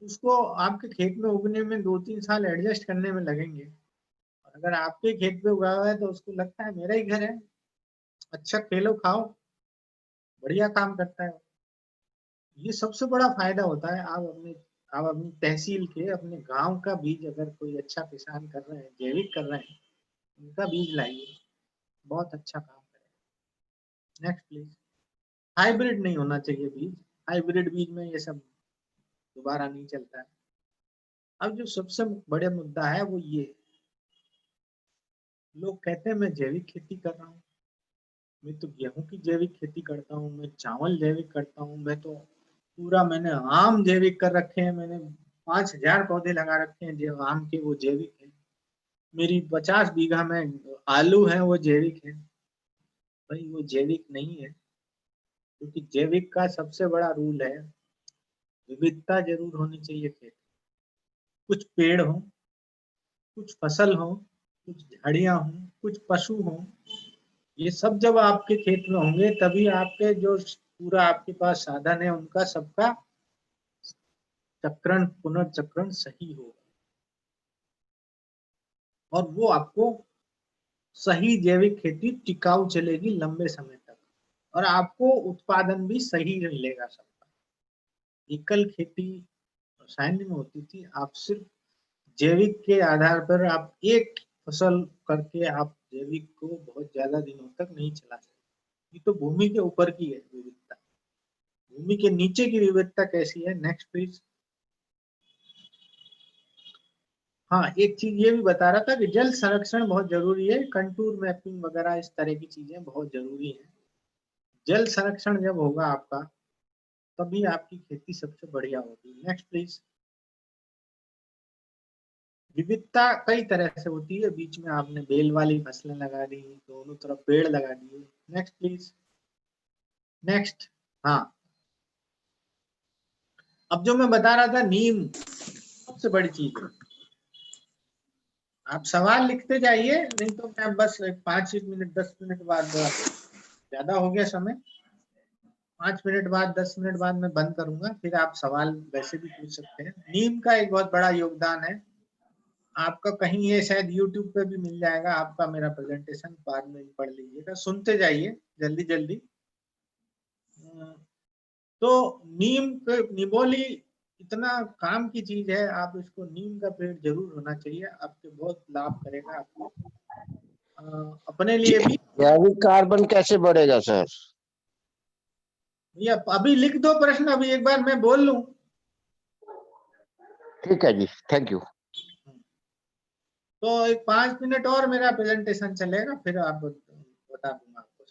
उसको आपके खेत में उगने में 2-3 साल एडजस्ट करने में लगेंगे। और अगर आपके खेत पे उगा हुआ है तो उसको लगता है मेरा ही घर है, अच्छा खेलो खाओ, बढ़िया काम करता है। ये सबसे बड़ा फायदा होता है। आप अपनी तहसील के, अपने गांव का बीज अगर कोई अच्छा किसान कर रहे हैं, जैविक कर रहे हैं, उनका बीज लाइए, बहुत अच्छा काम करेगा। Next please. हाइब्रिड नहीं होना चाहिए बीज, हाइब्रिड बीज में ये सब दोबारा नहीं चलता है। अब जो सबसे बड़े मुद्दा है वो ये, लोग कहते हैं मैं जैविक खेती कर रहा हूँ, मैं तो गेहूं की जैविक खेती करता हूँ, मैं चावल जैविक करता हूँ, मैं तो पूरा, मैंने आम जैविक कर रखे हैं, मैंने 5,000 पौधे लगा रखे हैं जो आम के, वो जैविक है। मेरी 50 बीघा में आलू है, वो जैविक है। भाई वो जैविक नहीं है, क्योंकि जैविक का सबसे बड़ा रूल है विविधता जरूर होनी चाहिए खेत। कुछ पेड़ हो, कुछ फसल हो, कुछ झाड़ियां हो, कुछ पशु हो, ये सब जब आपके खेत में होंगे तभी आपके जो पूरा आपके पास साधन है उनका सबका चक्रण, पुनर्चक्रण सही होगा, और वो आपको सही जैविक खेती टिकाऊ चलेगी लंबे समय तक, और आपको उत्पादन भी सही मिलेगा सबका। एकल खेती रसायन में होती थी, आप सिर्फ जैविक के आधार पर आप एक फसल करके आप जैविक को बहुत ज्यादा दिनों तक नहीं चला सकते। ये तो भूमि के ऊपर की है विविधता, भूमि के नीचे की विविधता कैसी है। Next please. हाँ, एक चीज ये भी बता रहा था कि जल संरक्षण बहुत जरूरी है, कंटूर मैपिंग वगैरह इस तरह की चीजें बहुत जरूरी है। जल संरक्षण जब होगा आपका, तभी आपकी खेती सबसे बढ़िया होगी। Next please. विविधता कई तरह से होती है, बीच में आपने बेल वाली फसलें लगा दी, दोनों तरफ पेड़ लगा दिए। Next please. नेक्स्ट। हाँ, अब जो मैं बता रहा था, नीम सबसे बड़ी चीज है। आप सवाल लिखते जाइए, नहीं तो मैं बस 5 मिनट 10 मिनट बाद, ज्यादा हो गया समय, 5 मिनट बाद 10 मिनट बाद मैं बंद करूंगा, फिर आप सवाल वैसे भी पूछ सकते हैं। नीम का एक बहुत बड़ा योगदान है। आपका कहीं ये शायद YouTube पे भी मिल जाएगा, आपका मेरा प्रेजेंटेशन बाद में पढ़ लीजिएगा, सुनते जाइए जल्दी जल्दी। तो नीम निबोली इतना काम की चीज है, आप इसको, नीम का पेड़ जरूर होना चाहिए, आपके बहुत लाभ करेगा आपको, अपने लिए भी। जैविक कार्बन कैसे बढ़ेगा सर? ये अभी लिख दो प्रश्न, अभी एक बार मैं बोल लूं। ठीक है जी, थैंक यू। तो एक 5 मिनट और मेरा प्रेजेंटेशन चलेगा, फिर आप बता दूंगा आपको।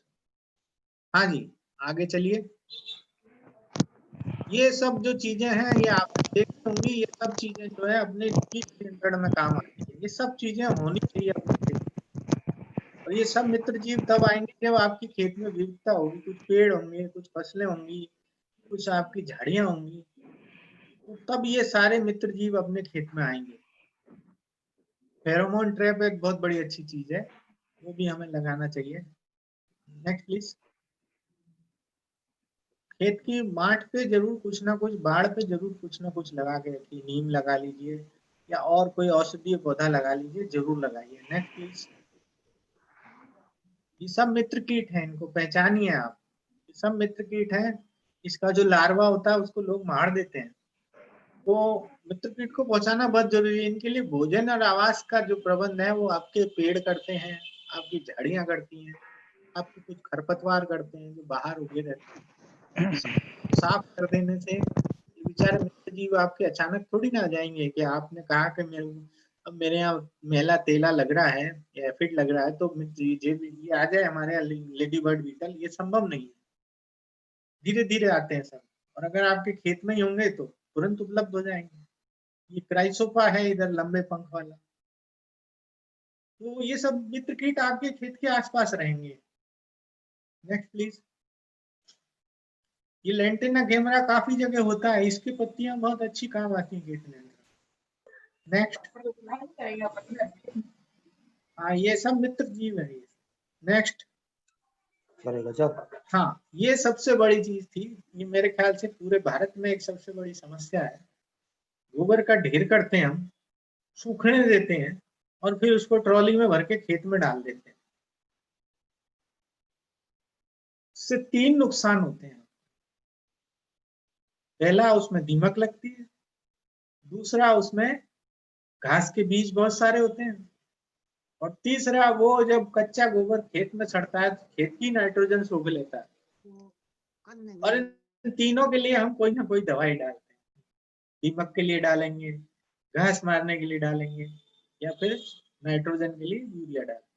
हाँ जी, आगे चलिए। ये सब जो चीजें हैं ये आप देखते होंगे, ये सब चीजें जो है अपने नियंत्रण में काम आती है, ये सब चीजें होनी चाहिए अपने खेत में। और ये सब मित्र जीव तब आएंगे जब आपकी खेत में विविधता होगी, कुछ पेड़ होंगे, कुछ फसलें होंगी, कुछ आपकी झाड़ियां होंगी, तो तब ये सारे मित्र जीव अपने खेत में आएंगे। फेरोमोन ट्रैप एक बहुत बड़ी अच्छी चीज है, वो भी हमें लगाना चाहिए। Next please. खेत की माठ पे जरूर कुछ ना कुछ, बाढ़ पे जरूर कुछ ना कुछ लगा के रखिए। नीम लगा लीजिए या और कोई औषधीय पौधा लगा लीजिए, जरूर लगाइए। Next please. ये सब मित्र कीट हैं, इनको पहचानिए आप। ये सब मित्र कीट हैं। इसका जो लार्वा होता है उसको लोग मार देते हैं, तो मित्र कीट को पहुंचाना बहुत जरूरी है। इनके लिए भोजन और आवास का जो प्रबंध है वो आपके पेड़ करते हैं, आपकी झाड़ियां करती हैं, आपके कुछ खरपतवार करते हैं जो बाहर उगे रहते हैं। साफ कर देने से ये बेचारे मित्र जीव आपके अचानक थोड़ी ना आ जाएंगे कि आपने कहा कि अब मेरे यहाँ मेला तेला लग रहा है या एफिड लग रहा है तो ये आ जाए हमारे यहाँ लेडी बर्ड बीटल। ये संभव नहीं है, धीरे धीरे आते हैं सब। और अगर आपके खेत में ही होंगे तो तुरंत उपलब्ध हो जाएंगे। ये क्राइसोपा है इधर, लंबे पंख वाला। तो ये सब मित्र कीट आपके खेत के आसपास रहेंगे। Next please. ये लेंटेना कैमरा काफी जगह होता है, इसकी पत्तियां बहुत अच्छी काम आती हैं कीट नियंत्रण। नेक्स्ट। हाँ, ये सब मित्र जीव है। नेक्स्ट। हाँ, ये सबसे बड़ी चीज थी। ये मेरे ख्याल से पूरे भारत में एक सबसे बड़ी समस्या है। गोबर का ढेर करते हैं हम, सूखने देते हैं और फिर उसको ट्रॉली में भर के खेत में डाल देते हैं। इससे 3 नुकसान होते हैं। पहला, उसमें दीमक लगती है। दूसरा, उसमें घास के बीज बहुत सारे होते हैं। और तीसरा, वो जब कच्चा गोबर खेत में सड़ता है तो खेत की नाइट्रोजन सोख लेता है। और इन तीनों के लिए हम कोई ना कोई दवाई डालते हैं। दीमक के लिए डालेंगे, घास मारने के लिए डालेंगे, या फिर नाइट्रोजन के लिए यूरिया डालेंगे।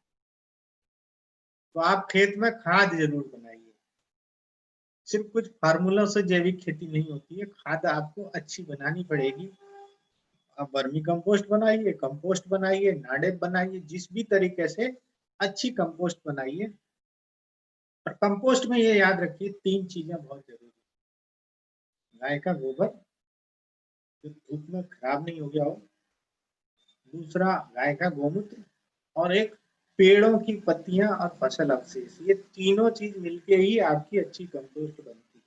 तो आप खेत में खाद जरूर बनाइए। सिर्फ कुछ फार्मूलों से जैविक खेती नहीं होती है, खाद आपको अच्छी बनानी पड़ेगी। आप वर्मी कंपोस्ट बनाइए, कंपोस्ट बनाइए, नाडेप बनाइए, जिस भी तरीके से अच्छी कंपोस्ट बनाइए। और कंपोस्ट में ये याद रखिए 3 चीजें बहुत जरूरी है। गाय का गोबर जो धूप में खराब नहीं हो गया हो, दूसरा गाय का गोमूत्र, और एक पेड़ों की पत्तियां और फसल अवशेष। ये तीनों चीज मिलके ही आपकी अच्छी कंपोस्ट बनती है।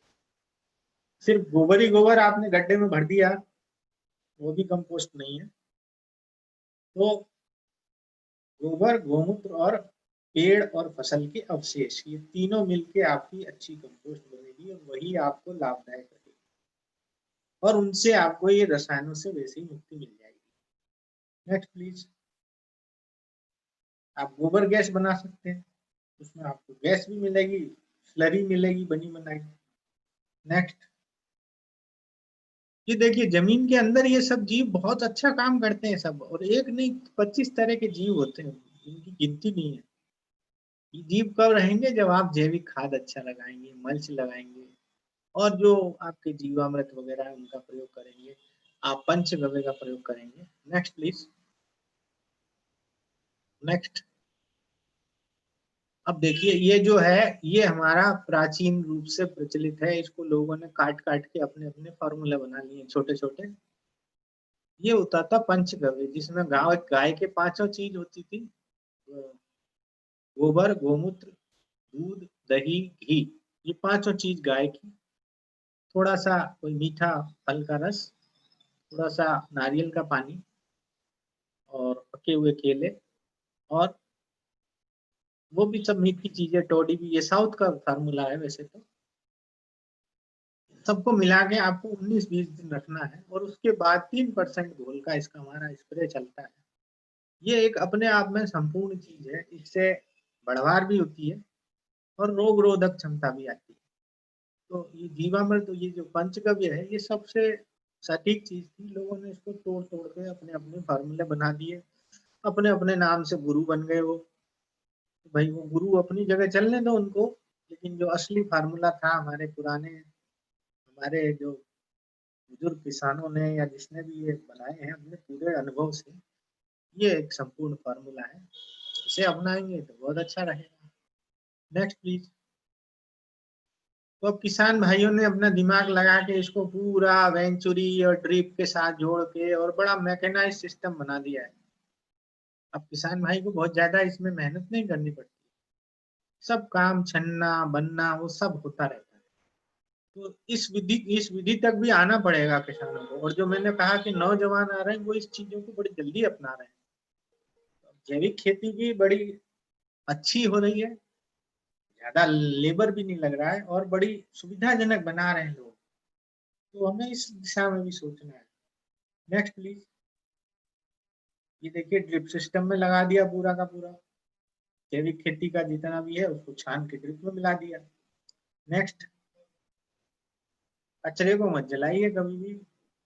सिर्फ गोबर ही गोबर आपने गड्ढे में भर दिया, वो भी कंपोस्ट नहीं है। तो गोबर, गोमूत्र और पेड़ और फसल के अवशेष, ये तीनों मिलके आपकी अच्छी कंपोस्ट बनेगी और वही आपको लाभदायक रहेगी। और उनसे आपको ये रसायनों से वैसे ही मुक्ति मिल जाएगी। Next please. आप गोबर गैस बना सकते हैं, उसमें आपको गैस भी मिलेगी, स्लरी मिलेगी बनी बनाई। नेक्स्ट। ये देखिए, जमीन के अंदर ये सब जीव बहुत अच्छा काम करते हैं सब, और एक नहीं 25 तरह के जीव होते हैं, इनकी गिनती नहीं है। ये जीव कब रहेंगे? जब आप जैविक खाद अच्छा लगाएंगे, मल्च लगाएंगे, और जो आपके जीवामृत वगैरह है उनका प्रयोग करेंगे, आप पंचगव्य का प्रयोग करेंगे। Next please. नेक्स्ट। अब देखिए, ये जो है ये हमारा प्राचीन रूप से प्रचलित है। इसको लोगों ने काट काट के अपने अपने फॉर्मूला बना लिए छोटे छोटे। ये होता था पंचगव्य, जिसमें गाय के 5 चीज होती थी। गोबर, गोमूत्र, दूध, दही, घी। ये 5 चीज गाय की। थोड़ा सा कोई मीठा फल का रस, थोड़ा सा नारियल का पानी, और पके हुए केले, और वो भी सब मीठी चीजें, टोडी भी। ये साउथ का फार्मूला है वैसे तो। सबको मिला के आपको 19-20 दिन रखना है, और उसके बाद 3% घोल का इसका हमारा स्प्रे चलता है। ये एक अपने आप में संपूर्ण चीज है। इससे बढ़वार भी होती है और रोग रोधक क्षमता भी आती है। तो ये जीवामृत, तो ये जो पंचगव्य है, ये सबसे सटीक चीज थी। लोगों ने इसको तोड़ तोड़ के अपने अपने फार्मूले बना दिए, अपने अपने नाम से गुरु बन गए वो। तो भाई वो गुरु अपनी जगह चलने दो उनको, लेकिन जो असली फार्मूला था हमारे पुराने, हमारे जो बुजुर्ग किसानों ने या जिसने भी ये बनाए हैं अपने पूरे अनुभव से, ये एक संपूर्ण फार्मूला है। इसे अपनाएंगे तो बहुत अच्छा रहेगा। Next please. तो अब किसान भाइयों ने अपना दिमाग लगा के इसको पूरा वेंचुरी और ड्रिप के साथ जोड़ के और बड़ा मैकेनाइज सिस्टम बना दिया है। अब किसान भाई को बहुत ज्यादा इसमें मेहनत नहीं करनी पड़ती, सब काम छन्ना बनना वो सब होता रहता है। तो इस विधि तक भी आना पड़ेगा किसानों को। और जो मैंने कहा कि नौजवान आ रहे हैं वो इस चीजों को बड़ी जल्दी अपना रहे हैं। जैविक खेती भी बड़ी अच्छी हो रही है, ज्यादा लेबर भी नहीं लग रहा है और बड़ी सुविधाजनक बना रहे हैं लोग। तो हमें इस दिशा में भी सोचना है। Next please. ये देखिए ड्रिप सिस्टम में लगा दिया पूरा का पूरा, जैविक खेती का जितना भी है उसको छान के ड्रिप में मिला दिया। नेक्स्ट। कचरे को मत जलाइए कभी भी,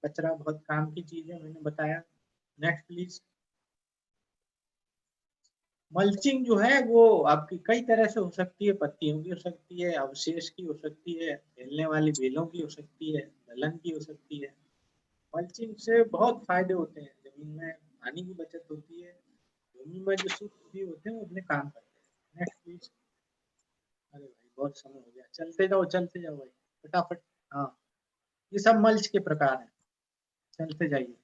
कचरा बहुत काम की चीज है, मैंने बताया। Next please. मल्चिंग जो है वो आपकी कई तरह से हो सकती है, पत्तियों की हो सकती है, अवशेष की हो सकती है, फैलने वाली बेलों की हो सकती है, दलहन की हो सकती है। मल्चिंग से बहुत फायदे होते हैं, जमीन में पानी की बचत होती है, जमीन में जो सूक्ष्म जीव होते हैं वो अपने काम करते हैं। Next please. अरे भाई बहुत समय हो गया, चलते जाओ भाई फटाफट। हाँ, ये सब मल्च के प्रकार हैं, चलते जाइए।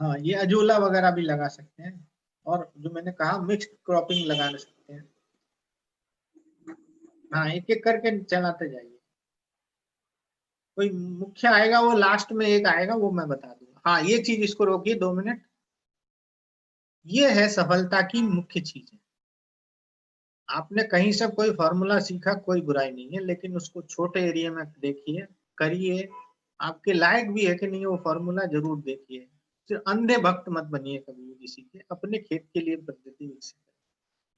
हाँ, ये अजोला वगैरह भी लगा सकते हैं, और जो मैंने कहा मिक्स्ड क्रॉपिंग लगा सकते हैं। हाँ, एक एक करके चलाते जाइए। कोई मुख्य आएगा वो लास्ट में एक आएगा वो मैं बता दूंगा। हाँ, ये चीज इसको रोकिए 2 मिनट। ये है सफलता की मुख्य चीज है। आपने कहीं से कोई फॉर्मूला सीखा, कोई बुराई नहीं है, लेकिन उसको छोटे एरिया में देखिए, करिए, आपके लायक भी है कि नहीं वो फॉर्मूला जरूर देखिए। सिर्फ अंधे भक्त मत बनिए कभी भी किसी के, अपने खेत के लिए पद्धति विकसित करें।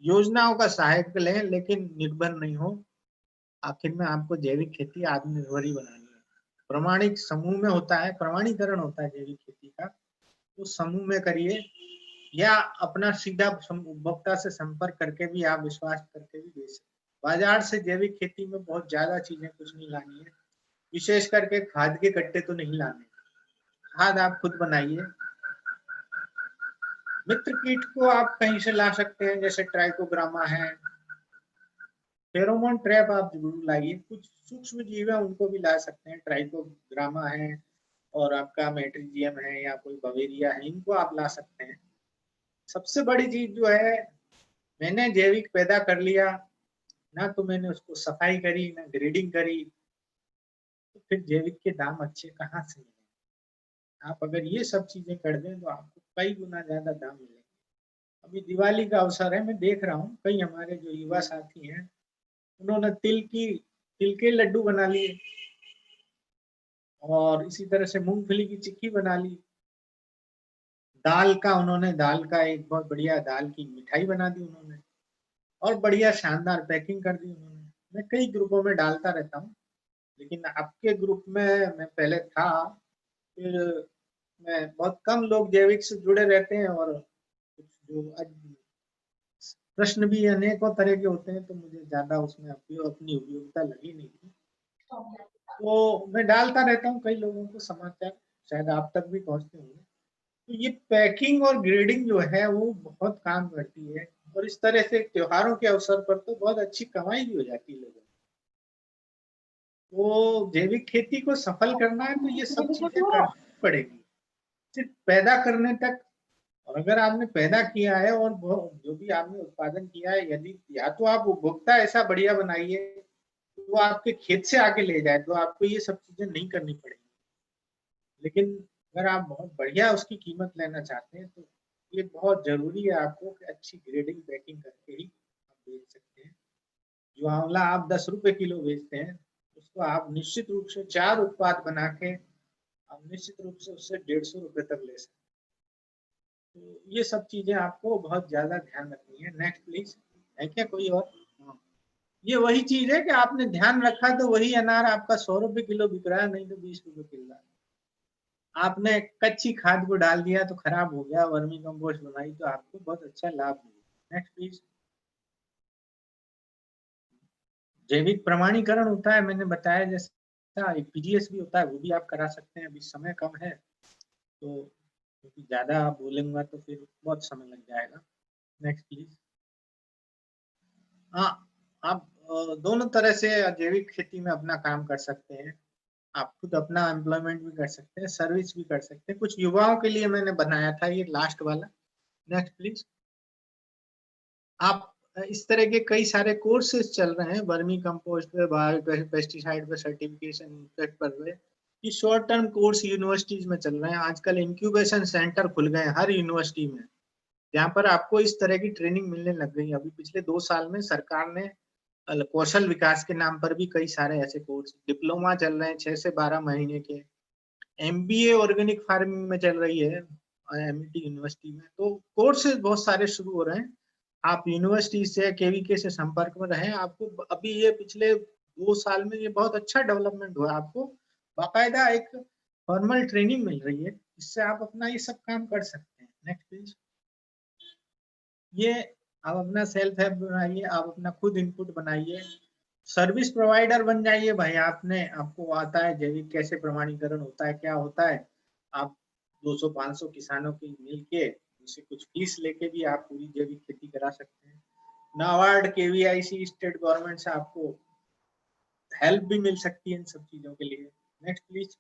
योजनाओं का सहायक लें लेकिन निर्भर नहीं हो। आखिर में आपको जैविक खेती आत्मनिर्भर ही बनानी है। प्रमाणिक समूह में होता है, प्रमाणीकरण होता है जैविक खेती का, तो समूह में करिए, या अपना सीधा उपभोक्ता से संपर्क करके भी आप विश्वास करके भी बेच सकते हैं। बाजार से जैविक खेती में बहुत ज्यादा चीजें कुछ नहीं लानी है, विशेष करके खाद के कट्टे तो नहीं लाने। खाद आप खुद बनाइए। मित्र कीट को आप कहीं से ला सकते हैं, जैसे ट्राइकोग्रामा है, फेरोमोन ट्रैप आप जरूर लाइए। कुछ सूक्ष्म जीव है उनको भी ला सकते हैं, ट्राइकोग्रामा है और आपका मेट्रीजियम है या कोई बवेरिया है, इनको आप ला सकते हैं। सबसे बड़ी चीज जो है, मैंने जैविक पैदा कर लिया ना, तो मैंने उसको सफाई करी ना ग्रेडिंग करी, तो फिर जैविक के दाम अच्छे कहाँ से मिलेंगे। आप अगर ये सब चीजें कर दें तो आपको कई गुना ज्यादा दाम मिलेंगे। अभी दिवाली का अवसर है, मैं देख रहा हूँ कई हमारे जो युवा साथी हैं उन्होंने तिल के लड्डू बना लिए, और इसी तरह से मूंगफली की चिक्की बना ली। दाल का एक बहुत बढ़िया दाल की मिठाई बना दी उन्होंने, और बढ़िया शानदार पैकिंग कर दी उन्होंने। मैं कई ग्रुपों में डालता रहता हूँ, लेकिन आपके ग्रुप में मैं पहले था, फिर मैं बहुत कम लोग जैविक से जुड़े रहते हैं, और कुछ जो प्रश्न भी अनेकों तरह के होते हैं, तो मुझे ज्यादा उसमें अपनी उपयोगिता लगी नहीं थी। तो मैं डालता रहता हूँ कई लोगों को समाचार, शायद आप तक भी पहुंचते होंगे। तो ये पैकिंग और ग्रेडिंग जो है वो बहुत काम करती है, और इस तरह से त्योहारों के अवसर पर तो बहुत अच्छी कमाई भी हो जाती है लोगों को। तो जैविक खेती को सफल करना है तो ये सब चीजें करनी पड़ेगी, सिर्फ पैदा करने तक। और अगर आपने पैदा किया है और जो भी आपने उत्पादन किया है, यदि या तो आप उपभोक्ता ऐसा बढ़िया बनाइए तो वो आपके खेत से आके ले जाए, तो आपको ये सब चीजें नहीं करनी पड़ेगी। लेकिन अगर आप बहुत बढ़िया उसकी कीमत लेना चाहते हैं तो ये बहुत जरूरी है आपको कि अच्छी ग्रेडिंग पैकिंग करके ही आप बेच सकते हैं। जो आंवला आप 10 रुपए किलो बेचते हैं, उसको आप निश्चित रूप से 4 उत्पाद बना के आप निश्चित रूप से उससे 150 रुपए तक ले सकते हैं। तो ये सब चीजें आपको बहुत ज्यादा ध्यान रखनी है। Next please. है क्या कोई और? हाँ। ये वही चीज है कि आपने ध्यान रखा तो वही अनार आपका 100 रुपए किलो बिक रहा है, नहीं तो 20 रुपए किलो है। आपने कच्ची खाद को डाल दिया तो खराब हो गया, वर्मी कंपोस्ट बनाई तो आपको बहुत अच्छा लाभ मिला। Next please. जैविक प्रमाणीकरण होता है, मैंने बताया जैसा, एक पीजीएस भी होता है, वो भी आप करा सकते हैं। अभी समय कम है तो क्योंकि ज्यादा बोलूंगा तो फिर बहुत समय लग जाएगा। Next please. हाँ, आप दोनों तरह से जैविक खेती में अपना काम कर सकते हैं। आप खुद अपना एम्प्लॉयमेंट भी कर सकते हैं, सर्विस भी कर सकते हैं। कुछ युवाओं के लिए मैंने बनाया था ये लास्ट वाला। Next please. आप इस तरह के कई सारे कोर्सेज चल रहे हैं, वर्मी कंपोस्ट पे, बायो पेस्टिसाइड पे सर्टिफिकेशन पर, ये शॉर्ट टर्म कोर्स यूनिवर्सिटीज में चल रहे हैं। आजकल इंक्यूबेशन सेंटर खुल गए हैं हर यूनिवर्सिटी में, जहाँ पर आपको इस तरह की ट्रेनिंग मिलने लग गई। अभी पिछले 2 साल में सरकार ने कौशल विकास के नाम पर भी कई सारे ऐसे कोर्स, डिप्लोमा चल रहे हैं 6 से 12 महीने के। MBA ऑर्गेनिक फार्मिंग में चल रही है MIT यूनिवर्सिटी में। तो कोर्सेज बहुत सारे शुरू हो रहे हैं। आप यूनिवर्सिटी से, KVK से संपर्क में रहें। आपको अभी ये पिछले 2 साल में ये बहुत अच्छा डेवलपमेंट हुआ। आपको बाकायदा एक फॉर्मल ट्रेनिंग मिल रही है, इससे आप अपना ये सब काम कर सकते हैं। Next please. ये आप अपना सेल्फ हेल्प बनाइए, आप अपना खुद इनपुट बनाइए, सर्विस प्रोवाइडर बन जाइए भाई। आपको आता है जैविक कैसे प्रमाणीकरण होता है, क्या होता है। आप 200-500 किसानों की मिल के उनसे कुछ फीस लेके भी आप पूरी जैविक खेती करा सकते हैं। नाबार्ड, KVIC, स्टेट गवर्नमेंट से आपको हेल्प भी मिल सकती है इन सब चीजों के लिए। Next please.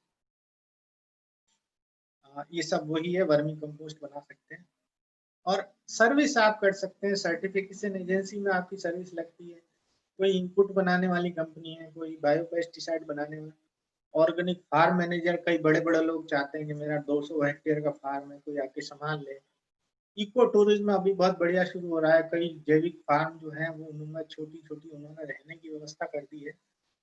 ये सब वही है, वर्मी कंपोस्ट बना सकते हैं और सर्विस आप कर सकते हैं। सर्टिफिकेशन एजेंसी में आपकी सर्विस लगती है। कोई इनपुट बनाने वाली कंपनी है, कोई बायोपेस्टिसाइड बनाने वाला, ऑर्गेनिक फार्म मैनेजर। कई बड़े बड़े लोग चाहते हैं कि मेरा 200 हेक्टेयर का फार्म है, कोई आके संभाल ले। इको टूरिज्म अभी बहुत बढ़िया शुरू हो रहा है। कई जैविक फार्म जो है वो उन्होंने छोटी छोटी उन्होंने रहने की व्यवस्था कर दी है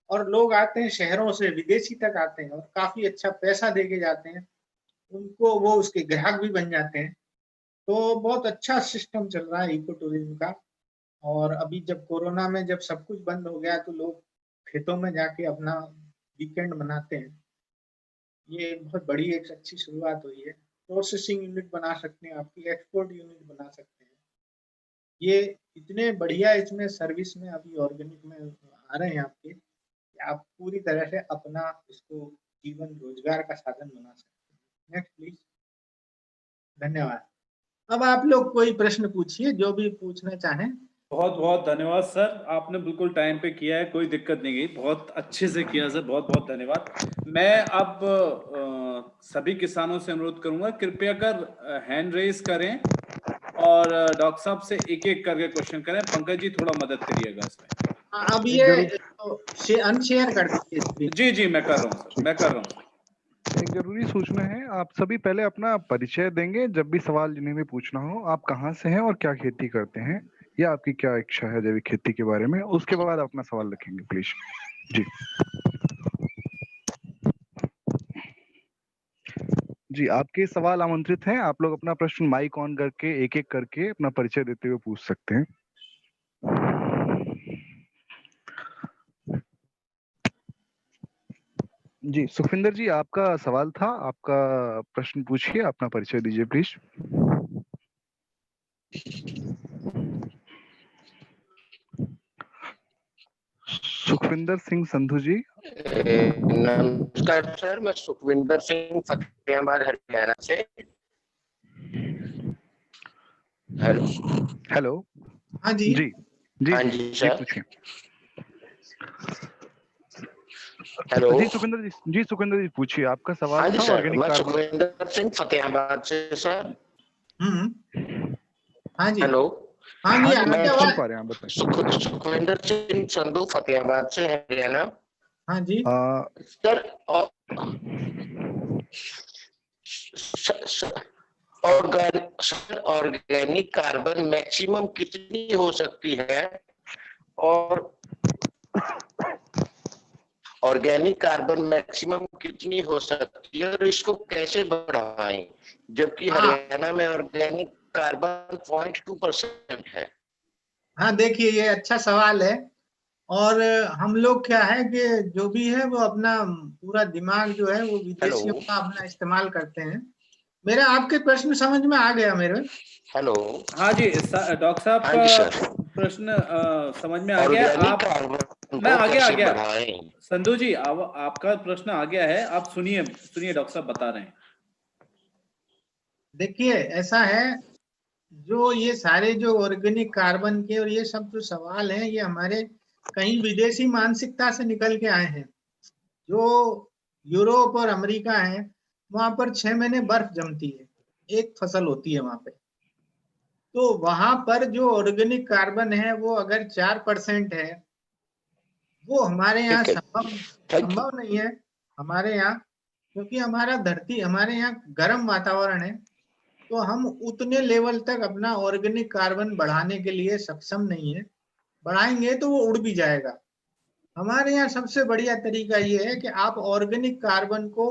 और लोग आते हैं शहरों से, विदेशी तक आते हैं और काफी अच्छा पैसा दे के जाते हैं उनको, वो उसके ग्राहक भी बन जाते हैं। तो बहुत अच्छा सिस्टम चल रहा है इको टूरिज्म का। और अभी जब कोरोना में जब सब कुछ बंद हो गया तो लोग खेतों में जाके अपना वीकेंड मनाते हैं। ये बहुत बड़ी एक अच्छी शुरुआत हुई है। प्रोसेसिंग यूनिट बना सकते हैं, आपकी एक्सपोर्ट यूनिट बना सकते हैं। ये इतने बढ़िया इसमें सर्विस में अभी ऑर्गेनिक में आ रहे हैं आपके, आप पूरी तरह से अपना इसको जीवन रोजगार का साधन बना सकते हैं। Next please. धन्यवाद। अब आप लोग कोई प्रश्न पूछिए, जो भी पूछना चाहें। बहुत बहुत धन्यवाद सर, आपने बिल्कुल टाइम पे किया है, कोई दिक्कत नहीं गई, बहुत अच्छे से किया सर, बहुत बहुत धन्यवाद। मैं अब सभी किसानों से अनुरोध करूंगा कृपया कर हैंड रेज करें और डॉक्टर साहब से एक एक करके क्वेश्चन करें। पंकज जी थोड़ा मदद करिएगा इसमें। अब ये अनशेयर कर दीजिए। जी जी मैं कर रहा हूँ सर, मैं कर रहा हूँ। एक जरूरी सूचना है, आप सभी पहले अपना परिचय देंगे जब भी सवाल जिन्हें भी पूछना हो। आप कहाँ से हैं और क्या खेती करते हैं या आपकी क्या इच्छा है जैविक खेती के बारे में, उसके बाद आप अपना सवाल रखेंगे प्लीज। जी जी, आपके सवाल आमंत्रित हैं। आप लोग अपना प्रश्न माइक ऑन करके एक एक करके अपना परिचय देते हुए पूछ सकते हैं। जी सुखविंदर जी, आपका सवाल था, आपका प्रश्न पूछिए, अपना परिचय दीजिए प्लीज। सुखविंदर सिंह संधू जी। नमस्कार सर, मैं सुखविंदर सिंह फतेहाबाद हरियाणा से। Hello hello. हाँ जी जी जी हाँ जी, जी सर। पूछिए। हेलो जी सुखविंदर जी पूछिए, आपका सवाल हाँ जी था सर, ऑर्गेनिक मैं कार्बन। सुखविंदर सिंह फतेहाबाद से सर। हाँ जी। हेलो हाँ जी, हाँ जी, मैं सुन पा रहे हैं, आप बताएं। सुखविंदर सिंह संधू फतेहाबाद से हरियाणा। हाँ जी सर ऑर्गेनिक कार्बन मैक्सिमम कितनी हो सकती है और ऑर्गेनिक कार्बन मैक्सिमम कितनी हो सकती है और इसको कैसे बढ़ाएं, जबकि हरियाणा में ऑर्गेनिक कार्बन 0.2% है। हाँ, देखिए ये अच्छा सवाल है। और हम लोग क्या है कि जो भी है वो अपना पूरा दिमाग जो है वो विदेशियों का अपना इस्तेमाल करते हैं। मेरा आपके प्रश्न समझ में आ गया मेरे। हेलो हाँ जी डॉक्टर साहब हाँ का जी सर, प्रश्न समझ में आ गया। ऑर्गेनिक आप कार्बन मैं को आ कैसे गया बढ़ाएं? संधू जी, आपका प्रश्न आ गया है, आप सुनिए डॉक्टर साहब बता रहे हैं। देखिए ऐसा है, जो ये सारे जो ऑर्गेनिक कार्बन के और ये सब जो सवाल हैं, ये हमारे कहीं विदेशी मानसिकता से निकल के आए हैं। जो यूरोप और अमेरिका है, वहां पर 6 महीने बर्फ जमती है, एक फसल होती है वहां पे। तो वहां पर जो ऑर्गेनिक कार्बन है वो अगर 4% है, वो हमारे यहाँ ठीक है, थैंक यू। संभव नहीं है हमारे यहाँ, क्योंकि हमारा धरती, हमारे यहाँ गर्म वातावरण है। तो हम उतने लेवल तक अपना ऑर्गेनिक कार्बन बढ़ाने के लिए सक्षम नहीं है। बढ़ाएंगे तो वो उड़ भी जाएगा। हमारे यहाँ सबसे बढ़िया तरीका ये है कि आप ऑर्गेनिक कार्बन को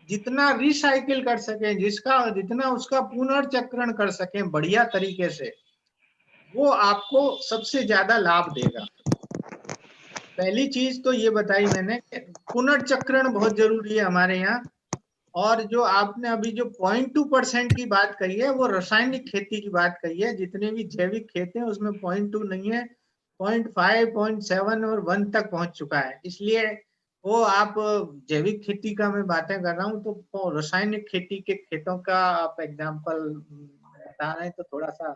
जितना रिसाइकिल कर सकें, जितना उसका पुनर्चक्रण कर सकें बढ़िया तरीके से, वो आपको सबसे ज्यादा लाभ देगा। पहली चीज तो ये बताई मैंने कि पुनर्चक्रण बहुत जरूरी है हमारे यहाँ। और जो आपने अभी जो 0.2% की बात कही है, वो रासायनिक खेती की बात कही है। जितने भी जैविक खेत हैं उसमें 0.2 नहीं है, 0.5, 0.7 और 1 तक पहुंच चुका है। इसलिए वो आप जैविक खेती का मैं बातें कर रहा हूँ, तो रासायनिक खेती के खेतों का आप एग्जाम्पल बता रहे हैं तो थोड़ा सा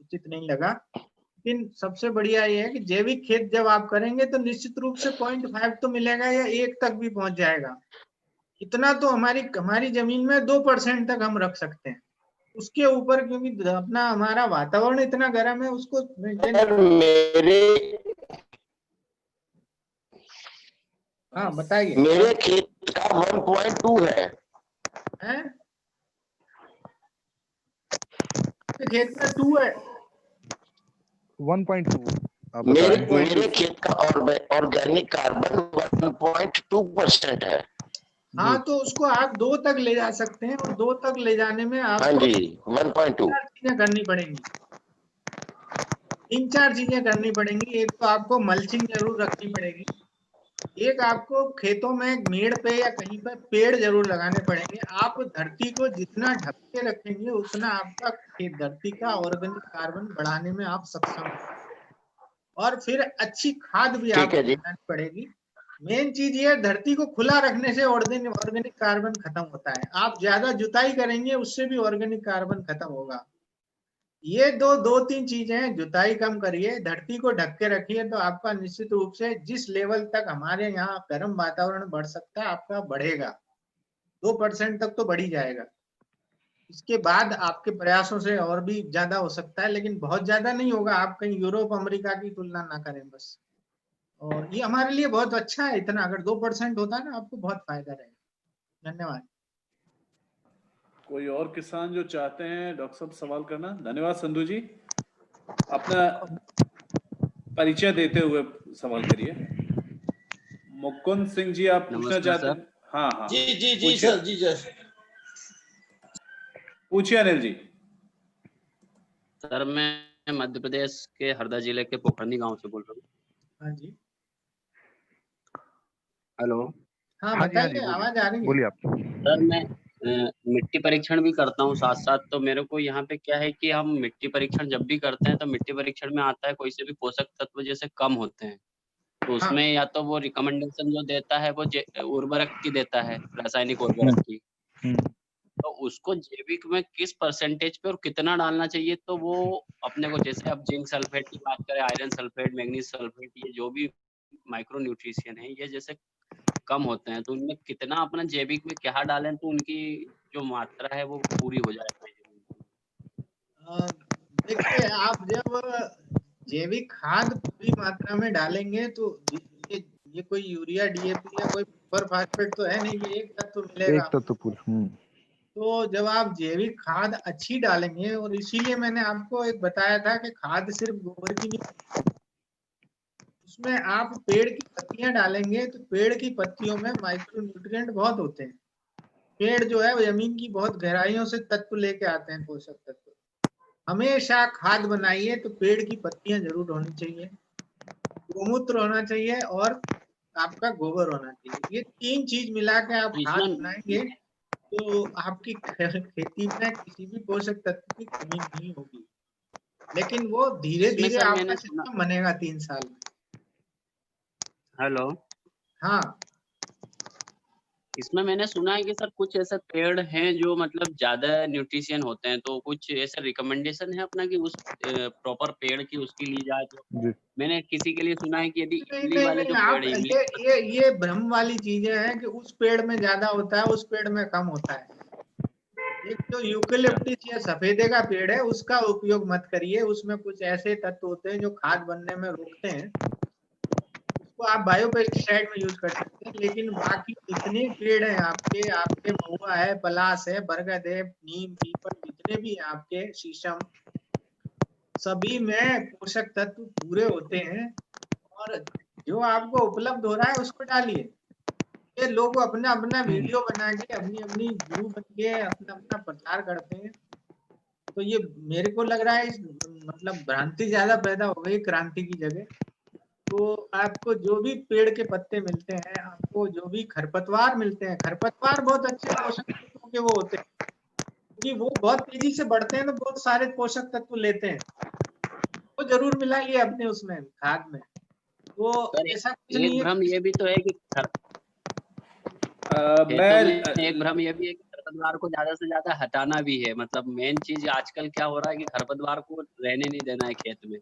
उचित नहीं लगा। लेकिन सबसे बढ़िया ये है कि जैविक खेत जब आप करेंगे तो निश्चित रूप से 0.5 तो मिलेगा या 1 तक भी पहुंच जाएगा। इतना तो हमारी जमीन में 2% तक हम रख सकते हैं। उसके ऊपर क्योंकि अपना हमारा वातावरण इतना गर्म है, उसको मेंटेन। हाँ बताइए। मेरे खेत का 1.2 है। खेत में 2 है, 1.2 आप बता मेरे रहे हैं। मेरे खेत का ऑर्गेनिक कार्बन 1.2% है। हाँ तो उसको आप 2 तक ले जा सकते हैं, और 2 तक ले जाने में हाँ आपको जी, 1.2। 4 चीजें करनी पड़ेंगी। 3-4 चीजें करनी पड़ेंगी। एक तो आपको मल्चिंग जरूर रखनी पड़ेगी। एक आपको खेतों में मेड़ पे या कहीं पर पेड़ जरूर लगाने पड़ेंगे। आप धरती को जितना ढक के रखेंगे उतना आपका धरती का ऑर्गेनिक कार्बन बढ़ाने में आप सक्षम हैं। और फिर अच्छी खाद भी ठीक आपको है जी। बनानी पड़ेगी। मेन चीज ये, धरती को खुला रखने से ऑर्गेनिक कार्बन खत्म होता है। आप ज्यादा जुताई करेंगे उससे भी ऑर्गेनिक कार्बन खत्म होगा। ये दो तीन चीजें हैं। जुताई कम करिए, धरती को ढक के रखिए, तो आपका निश्चित रूप से जिस लेवल तक हमारे यहाँ गर्म वातावरण बढ़ सकता है आपका बढ़ेगा। 2% तक तो बढ़ ही जाएगा। इसके बाद आपके प्रयासों से और भी ज्यादा हो सकता है, लेकिन बहुत ज्यादा नहीं होगा। आप कहीं यूरोप अमेरिका की तुलना ना करें बस। और ये हमारे लिए बहुत अच्छा है। इतना अगर 2% होता है ना, आपको बहुत फायदा रहेगा। धन्यवाद। कोई और किसान जो चाहते हैं डॉक्टर साहब सवाल करना? धन्यवाद संधू जी, अपना परिचय देते हुए सवाल करिए। मुकुंद सिंह जी आप पूछना नमस्कार चाहते सर। हैं? हाँ हाँ जी सर, जी सर। पूछिए अनिल जी। सर मैं मध्य प्रदेश के हरदा जिले के पोखरनी गांव से बोल रहा हूँ। हाँ जी। हेलो। हाँ हाँ जी, हाँ जी, बताइए, आवाज आ रही है। बोलिए आप। सर मैं मिट्टी परीक्षण भी करता हूँ साथ साथ। तो मेरे को यहाँ पे क्या है कि हम मिट्टी परीक्षण जब भी करते हैं तो मिट्टी परीक्षण में आता है कोई से भी पोषक तत्व जैसे कम होते हैं, तो हाँ उसमें या तो वो रिकमेंडेशन जो देता है वो उर्वरक की देता है, रासायनिक उर्वरक की। तो उसको जैविक में किस परसेंटेज पे और कितना डालना चाहिए, तो वो अपने को, जैसे अब जिंक सल्फेट की बात करें, आयरन सल्फेट, मैग्नीज सल्फेट, ये जो भी माइक्रो न्यूट्रिशन है ये जैसे कम होते हैं, तो उनमें कितना अपना जैविक में क्या डालें तो उनकी जो मात्रा है वो पूरी हो जाए। देखिए, आप जब जैविक खाद पूरी मात्रा में डालेंगे तो ये कोई यूरिया, डीएपी या कोई सुपर फास्फेट तो है नहीं कि एक तत्व मिलेगा। एक तत्व पूरा। तो जब आप जैविक खाद अच्छी डालेंगे, और इसीलिए मैंने आपको एक बताया था कि खाद सिर्फ गोबर की नहीं, उसमें आप पेड़ की पत्तियां डालेंगे तो पेड़ की पत्तियों में माइक्रो न्यूट्रिएंट बहुत होते हैं। पेड़ जो है वो जमीन की बहुत गहराइयों से तत्व लेके आते हैं, पोषक तत्व। हमेशा खाद बनाइए तो पेड़ की पत्तियां जरूर होनी चाहिए, गोमूत्र होना चाहिए, और आपका गोबर होना चाहिए। ये 3 चीज मिला के आप तो खाद इसमें बनाएंगे तो आपकी खेती में किसी भी पोषक तत्व की कमी नहीं होगी। लेकिन वो धीरे इसमें धीरे सर आपका मैंने सुना। सिस्टम बनेगा 3 साल में। हेलो। हाँ इसमें मैंने सुना है कि सर कुछ ऐसे पेड़ हैं जो मतलब ज्यादा न्यूट्रिशियन होते हैं, तो कुछ ऐसे रिकमेंडेशन है अपना कि उस प्रॉपर पेड़ की उसकी ली जाए तो? जी। मैंने किसी के लिए सुना है कि यदि नहीं इमली नहीं वाले नहीं, जो आप पेड़ है, इमली ये भ्रम वाली चीजें हैं कि उस पेड़ में ज्यादा होता है, उस पेड़ में कम होता है। एक जो यूकेलिप्टस या सफेदे का पेड़ है उसका उपयोग मत करिए, उसमें कुछ ऐसे तत्व होते हैं जो खाद बनने में रोकते हैं। उसको आप बायोपेस्टिसाइड में यूज कर सकते हैं, लेकिन बाकी जितने पेड़ हैं आपके आपके महुआ है, पलास है, बरगद है, नीम, पीपल, जितने भी हैं आपके, शीशम, सभी में पोषक तत्व पूरे होते हैं। और जो आपको उपलब्ध हो रहा है उसको डालिए। ये लोग अपना अपना वीडियो बना के अपनी अपनी गुरु बन के अपना अपना प्रचार करते हैं। तो ये मेरे को लग रहा है मतलब भ्रांति ज्यादा पैदा हो गई क्रांति की जगह। तो आपको जो भी पेड़ के पत्ते मिलते हैं, आपको जो भी खरपतवार मिलते हैं, खरपतवार बहुत अच्छे पोषक तत्वों के वो होते हैं, क्योंकि वो बहुत तेजी से बढ़ते हैं तो बहुत सारे पोषक तत्व लेते हैं। वो जरूर मिलाइए अपने उसमें खाद में। तो सर ऐसा कुछ एक नहीं है भ्रम ये भी तो है कि खेतों मैं में एक भ्रम ये भी है कि खरपतवार को ज्यादा से ज्यादा हटाना भी है। मतलब मेन चीज आजकल क्या हो रहा है कि खरपतवार को रहने नहीं देना है खेत में,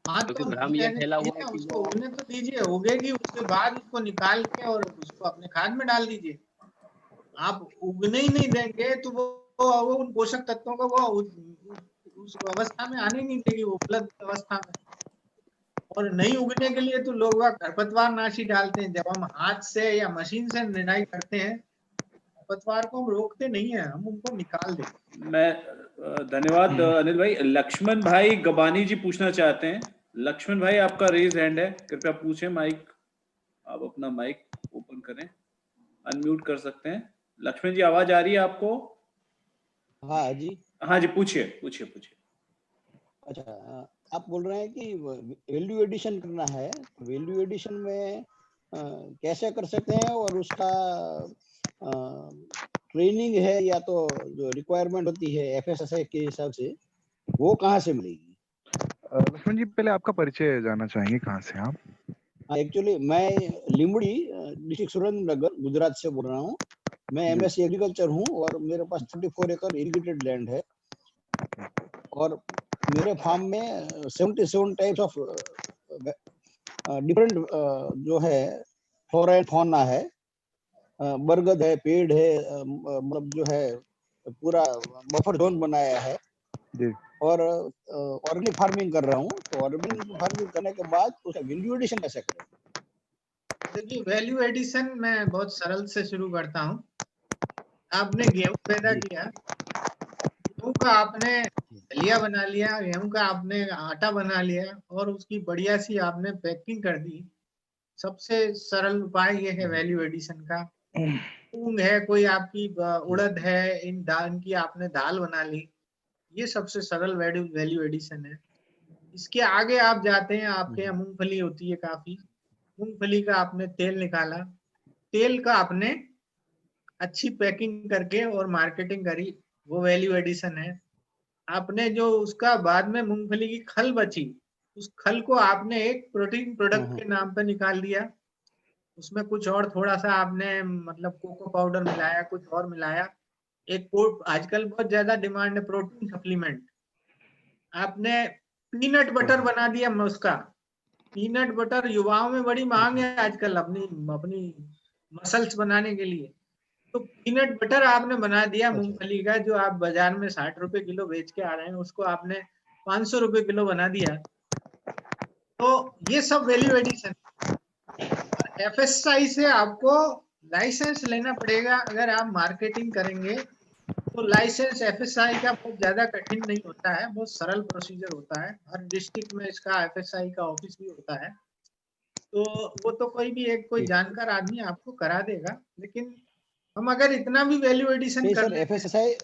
हाँ, क्योंकि तो भ्रम ये फैला हुआ है कि उसको वो उगने तो दीजिए, उगेगी उसके बाद उसको निकाल के और उसको अपने खाद में डाल दीजिए। आप उगने ही नहीं देंगे तो वो उन पोषक तत्वों को वो उस अवस्था में आने नहीं देगी, उपलब्ध अवस्था में। और नहीं उगने के लिए तो लोग वह खरपतवार नाशी डालते हैं। जब हम हाथ से या मशीन से निराई करते हैं, खरपतवार को हम रोकते नहीं है, हम उनको निकाल देते हैं। मैं धन्यवाद अनिल भाई। लक्ष्मण भाई गबानी जी पूछना चाहते हैं। लक्ष्मण भाई आपका रेज हैंड है, कृपया पूछें। माइक, आप अपना माइक ओपन करें, अनम्यूट कर सकते हैं। लक्ष्मण जी आवाज आ रही है आपको? हाँ जी। हाँ जी, पूछिए पूछिए पूछिए। अच्छा, आप बोल रहे हैं कि वैल्यू एडिशन करना है, वैल्यू एडिशन में कैसे कर सकते हैं, और उसका ट्रेनिंग है या तो जो रिक्वायरमेंट होती है एफएसएसआई के हिसाब से, वो कहाँ से मिलेगी? लक्ष्मण जी पहले आपका परिचय जानना चाहेंगे, कहाँ से आप? एक्चुअली मैं लिंबड़ी डिस्ट्रिक्ट सुरेंद्रनगर गुजरात से बोल रहा हूँ। मैं एमएससी एग्रीकल्चर हूँ और मेरे पास 34 एकड़ इरिगेटेड लैंड है, और मेरे फार्म में 77 टाइप्स ऑफ डिफरेंट जो है फ्लोरा एंड फौना है। बरगद है, पेड़ है, मतलब जो है पूरा बफर जोन बनाया है। जी। और ऑर्गेनिक फार्मिंग कर रहा हूँ। तो ऑर्गेनिक फार्मिंग करने के बाद उसका वैल्यू एडिशन कैसे करें? देखिए, वैल्यू एडिशन मैं बहुत सरल से शुरू करता हूँ। आपने गेहूं पैदा किया, गेहूं का आपने दलिया बना लिया, गेहूं का आपने आटा बना लिया और उसकी बढ़िया सी आपने पैकिंग कर दी। सबसे सरल उपाय ये है वैल्यू एडिशन का। मूंग है, कोई आपकी उड़द है, इनकी आपने दाल बना ली, ये सबसे सरल वैल्यू एडिशन है। इसके आगे आप जाते हैं, आपके यहाँ मूंगफली होती है काफी, मूंगफली का आपने तेल निकाला, तेल का आपने अच्छी पैकिंग करके और मार्केटिंग करी, वो वैल्यू एडिशन है। आपने जो उसका बाद में मूंगफली की खल बची, उस खल को आपने एक प्रोटीन प्रोडक्ट के नाम पर निकाल दिया। उसमें कुछ और थोड़ा सा आपने मतलब कोको पाउडर मिलाया, कुछ और मिलाया। एक आजकल बहुत ज्यादा डिमांड है प्रोटीन सप्लीमेंट, आपने पीनट बटर बना दिया। उसका पीनट बटर युवाओं में बड़ी मांग है आजकल अपनी अपनी मसल्स बनाने के लिए। तो पीनट बटर आपने बना दिया मूंगफली का, जो आप बाजार में 60 रुपए किलो बेच के आ रहे हैं, उसको आपने 500 रुपए किलो बना दिया। तो ये सब वैल्यू एडिशन। एफएसआई से आपको लाइसेंस लेना पड़ेगा अगर आप मार्केटिंग करेंगे। तो लाइसेंस एफएसआई का बहुत ज्यादा कठिन नहीं होता है, बहुत सरल प्रोसीजर होता है। हर डिस्ट्रिक्ट में इसका एफएसआई का ऑफिस भी होता है। तो वो तो कोई भी एक कोई जानकार आदमी आपको करा देगा। लेकिन हम अगर इतना भी वैल्यू एडिशन कर सर लेते एफएसएसआई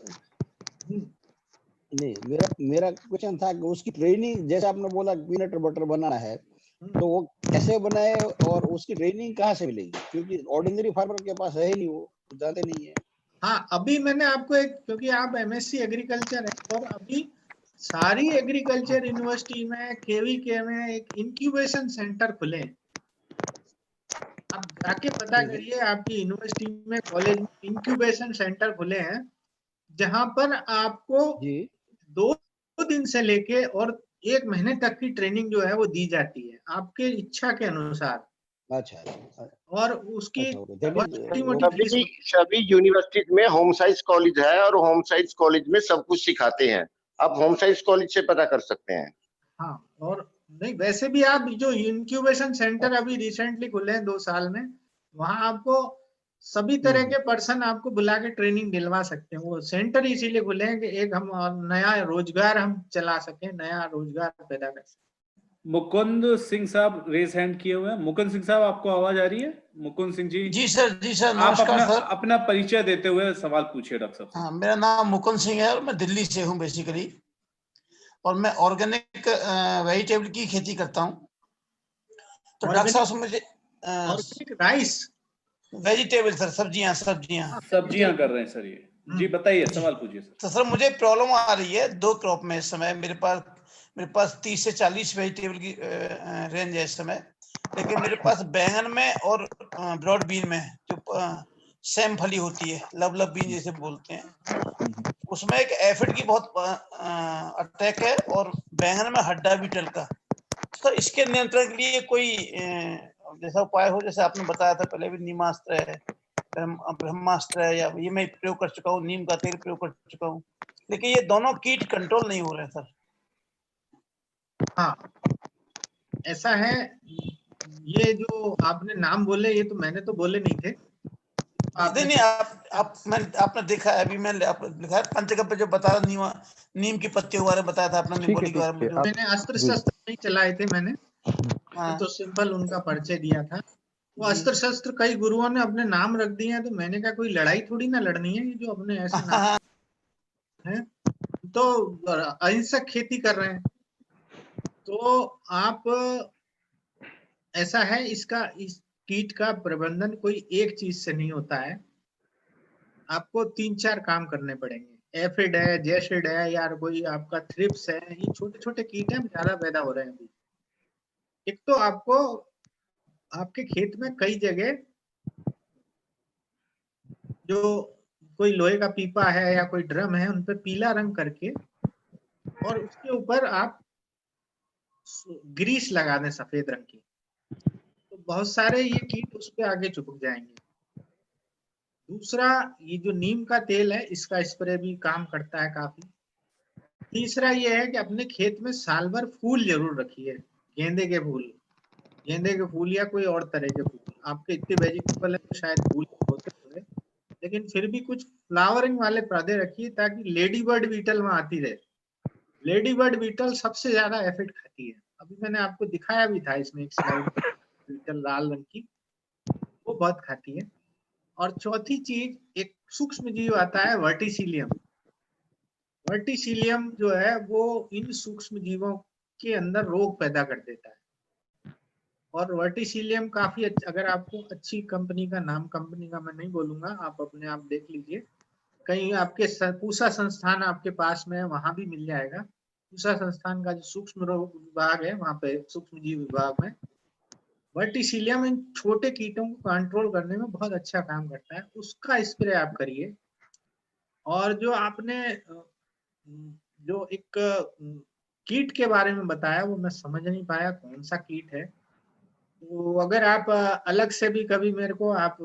नहीं, मेरा क्वेश्चन था कि उसकी ट्रेनिंग, जैसे आपने बोला पीनट बटर बनाना है, तो वो कैसे बनाए और उसकी ट्रेनिंग कहाँ से मिलेगी? क्योंकि ऑर्डिनरी फार्मर के पास है ही नहीं, वो जानते नहीं है। हाँ, अभी मैंने आपको एक, क्योंकि आप एमएससी एग्रीकल्चर है और अभी सारी एग्रीकल्चर यूनिवर्सिटी में केवीके में एक इंक्यूबेशन सेंटर खुले। आप जाके पता करिए, आपकी यूनिवर्सिटी में, कॉलेज में इंक्यूबेशन सेंटर खुले हैं जहां पर आपको जी 2 दिन से लेके और 1 महीने तक की ट्रेनिंग जो है वो दी जाती है आपके इच्छा के अनुसार, अच्छा और उसकी दैट इज छोटी-मोटी फीस सभी सभी यूनिवर्सिटीज में होम साइंस कॉलेज है और होम साइंस कॉलेज में सब कुछ सिखाते हैं। आप होम साइंस कॉलेज से पता कर सकते हैं। हाँ, और नहीं वैसे भी आप जो इंक्यूबेशन सेंटर अभी रिसेंटली खुले हैं 2 साल में, वहां आपको सभी तरह के पर्सन आपको बुला के ट्रेनिंग दिलवा सकते हैं। वो सेंटर इसीलिए खुले हैं कि एक हम नया रोजगार हम चला सकें, नया रोजगार पैदा कर सकें। मुकुंद सिंह साहब रेस हैंड किए हुए हैं। मुकुंद सिंह साहब, आपको आवाज आ रही है? मुकुंद सिंह जी, जी सर, आप नमस्कार अपना सर। अपना परिचय देते हुए सवाल पूछिए डॉक्टर साहब से। हाँ, मेरा नाम मुकुंद सिंह है और मैं दिल्ली से हूँ बेसिकली, और मैं ऑर्गेनिक वेजिटेबल की खेती करता हूँ। तो डॉक्टर साहब से मुझे ऑर्गेनिक राइस, वेजिटेबल सर, सब्जियां सब्जियां कर रहे हैं सर ये। जी बताइए, सवाल पूछिए सर। तो सर मुझे प्रॉब्लम आ रही है 2 क्रॉप में इस समय। मेरे पास 30 से 40 वेजिटेबल की रेंज है इस समय, लेकिन मेरे पास बैंगन में और ब्रॉड बीन में जो सेम फली होती है, लवलव बीन जैसे बोलते हैं, उसमें एक एफिड की बहुत अटैक है, और बैंगन में हड्डा बीटल का। तो इसके नियंत्रण के लिए कोई जैसा उपाय हो, जैसे आपने बताया था पहले भी, नीमास्त्र है, ब्रह्मास्त्र है, या ये मैं प्रयोग कर चुका हूँ, नीम का तेल प्रयोग कर चुका हूँ, लेकिन ये दोनों कीट कंट्रोल नहीं हो रहे सर। हाँ ऐसा है। ये जो आपने नाम बोले, ये तो मैंने तो बोले नहीं थे। नहीं, आपने देखा है, अभी मैंने लिखा है पंचगव्य जो बताया, नीम की पत्तियों के बारे में बताया था आपने, निम्बोली के बारे में। मैंने अस्त्र शस्त्र नहीं चलाए थे मैंने, तो सिंपल उनका परिचय दिया था। वो अस्त्र शस्त्र कई गुरुओं ने अपने नाम रख दिए हैं, तो मैंने कहा कोई लड़ाई थोड़ी ना लड़नी है, ये जो अपने ऐसे नाम है, तो अहिंसक खेती कर रहे हैं। तो आप, ऐसा है, इस कीट का प्रबंधन कोई एक चीज से नहीं होता है, आपको 3-4 काम करने पड़ेंगे। एफिड है, जेसिड है, या कोई आपका थ्रिप्स है, ये छोटे छोटे कीट हैं, ज्यादा पैदा हो रहे हैं अभी। एक तो आपको आपके खेत में कई जगह जो कोई लोहे का पीपा है या कोई ड्रम है, उन पे पीला रंग करके, और उसके ऊपर आप ग्रीस लगा दें सफेद रंग की, तो बहुत सारे ये कीट उस पे आगे चिपक जाएंगे। दूसरा, ये जो नीम का तेल है, इसका स्प्रे भी काम करता है काफी। तीसरा ये है कि अपने खेत में साल भर फूल जरूर रखिए, गेंदे के फूल या कोई और तरह के फूल। आपके इतने वेजिटेबल है तो शायद फूल होते होंगे, लेकिन फिर भी कुछ फ्लावरिंग वाले पौधे रखिए, ताकि लेडी बर्ड बीटल वहां आती रहे। लेडी बर्ड बीटल सबसे ज्यादा एफिड खाती है। अभी मैंने आपको दिखाया भी था इसमें एक स्लाइड, बीटल लाल रंग की, वो बहुत खाती है। और चौथी चीज, एक सूक्ष्म जीव आता है वर्टिसिलियम। वर्टिसिलियम जो है वो इन सूक्ष्म जीवों के अंदर रोग पैदा कर देता है। और वर्टिसिलियम काफी अगर आपको अच्छी कंपनी का नाम, कंपनी का मैं नहीं बोलूंगा, आप अपने आप देख लीजिए, कहीं आपके पूसा संस्थान आपके पास में है, वहां भी मिल जाएगा। पूसा संस्थान का जो सूक्ष्म रोग विभाग है, वहां पे सूक्ष्म जीव विभाग में वर्टिसिलियम इन छोटे कीटों को कंट्रोल करने में बहुत अच्छा काम करता है, उसका स्प्रे आप करिए। और जो आपने जो एक कीट के बारे में बताया, वो मैं समझ नहीं पाया कौन सा कीट है। तो अगर आप अलग से भी कभी मेरे को आप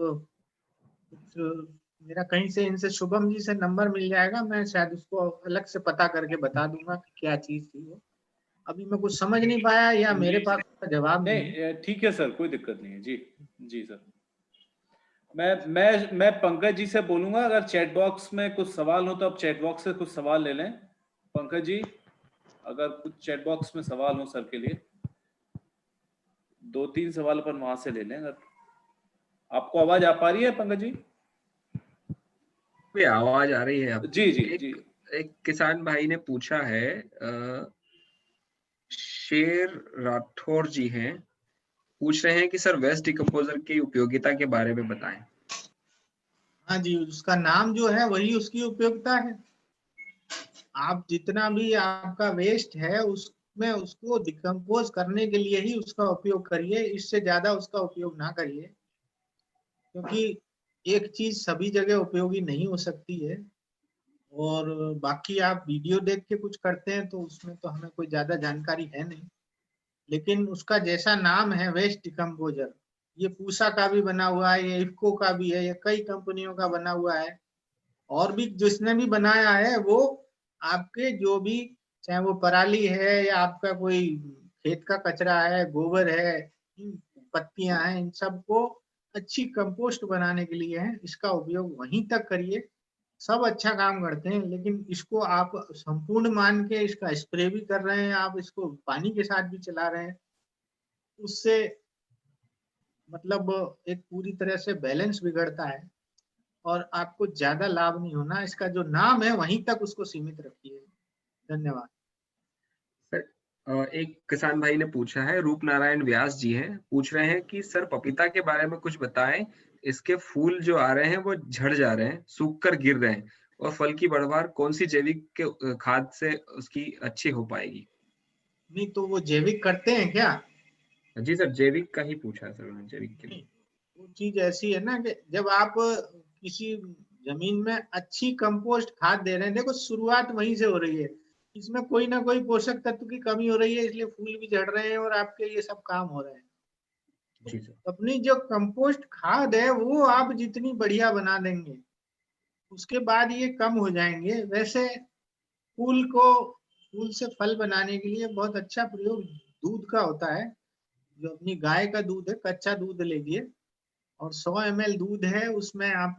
मेरा कहीं से, इनसे शुभम जी से नंबर मिल जाएगा, मैं शायद उसको अलग से पता करके बता दूंगा कि क्या चीज थी वो। अभी मैं कुछ समझ नहीं पाया, या मेरे पास जवाब नहीं। ठीक है सर, कोई दिक्कत नहीं है। जी जी सर, मैं पंकज जी से बोलूंगा, अगर चैट बॉक्स में कुछ सवाल हो तो आप चैट बॉक्स से कुछ सवाल ले लें। पंकज जी, अगर कुछ चैट बॉक्स में सवाल हो सर के लिए, 2-3 सवाल अपन वहां से ले लें। अगर आपको आवाज आ पा रही है पंकज जी? आवाज आ रही है आपको? जी जी जी। एक किसान भाई ने पूछा है, शेर राठौर जी हैं, पूछ रहे हैं कि सर वेस्ट डिकम्पोजर की उपयोगिता के बारे में बताएं। हाँ जी, उसका नाम जो है वही उसकी उपयोगिता है। आप जितना भी आपका वेस्ट है उसमें उसको डिकम्पोज करने के लिए ही उसका उपयोग करिए, इससे ज्यादा उसका उपयोग ना करिए। क्योंकि एक चीज सभी जगह उपयोगी नहीं हो सकती है, और बाकी आप वीडियो देख के कुछ करते हैं तो उसमें तो हमें कोई ज्यादा जानकारी है नहीं, लेकिन उसका जैसा नाम है वेस्ट डिकम्पोजर, ये पूसा का भी बना हुआ है, ये इफ्को का भी है, ये कई कंपनियों का बना हुआ है, और भी जिसने भी बनाया है वो आपके जो भी, चाहे वो पराली है या आपका कोई खेत का कचरा है, गोबर है, पत्तियां हैं, इन सबको अच्छी कंपोस्ट बनाने के लिए है। इसका उपयोग वहीं तक करिए, सब अच्छा काम करते हैं, लेकिन इसको आप संपूर्ण मान के इसका स्प्रे भी कर रहे हैं, आप इसको पानी के साथ भी चला रहे हैं, उससे मतलब एक पूरी तरह से बैलेंस बिगड़ता है और आपको ज्यादा लाभ नहीं होना। इसका जो नाम है वहीं तक उसको सीमित रखिए। धन्यवाद। सर एक किसान भाई ने पूछा है, रूप नारायण व्यास जी हैं, पूछ रहे हैं कि सर पपीता के बारे में कुछ बताएं, इसके फूल जो आ रहे हैं वो झड़ जा रहे हैं, सूख कर गिर रहे हैं, और फल की बढ़वार कौन सी जैविक के खाद से उसकी अच्छी हो पाएगी? नहीं तो वो जैविक करते हैं क्या? जी सर, जैविक का ही पूछा है सर उन्होंने, जैविक के लिए। वो चीज ऐसी है ना कि जब आप किसी जमीन में अच्छी कंपोस्ट खाद दे रहे हैं, देखो शुरुआत वहीं से हो रही है, इसमें कोई ना कोई पोषक तत्व की कमी हो रही है, इसलिए फूल भी झड़ रहे हैं और आपके ये सब काम हो रहे हैं। जी सर। अपनी जो कंपोस्ट खाद है वो आप जितनी बढ़िया बना देंगे उसके बाद ये कम हो जाएंगे। वैसे फूल से फल बनाने के लिए बहुत अच्छा प्रयोग दूध का होता है, जो अपनी गाय का दूध है, कच्चा दूध लीजिए और 100 ml दूध है, उसमें आप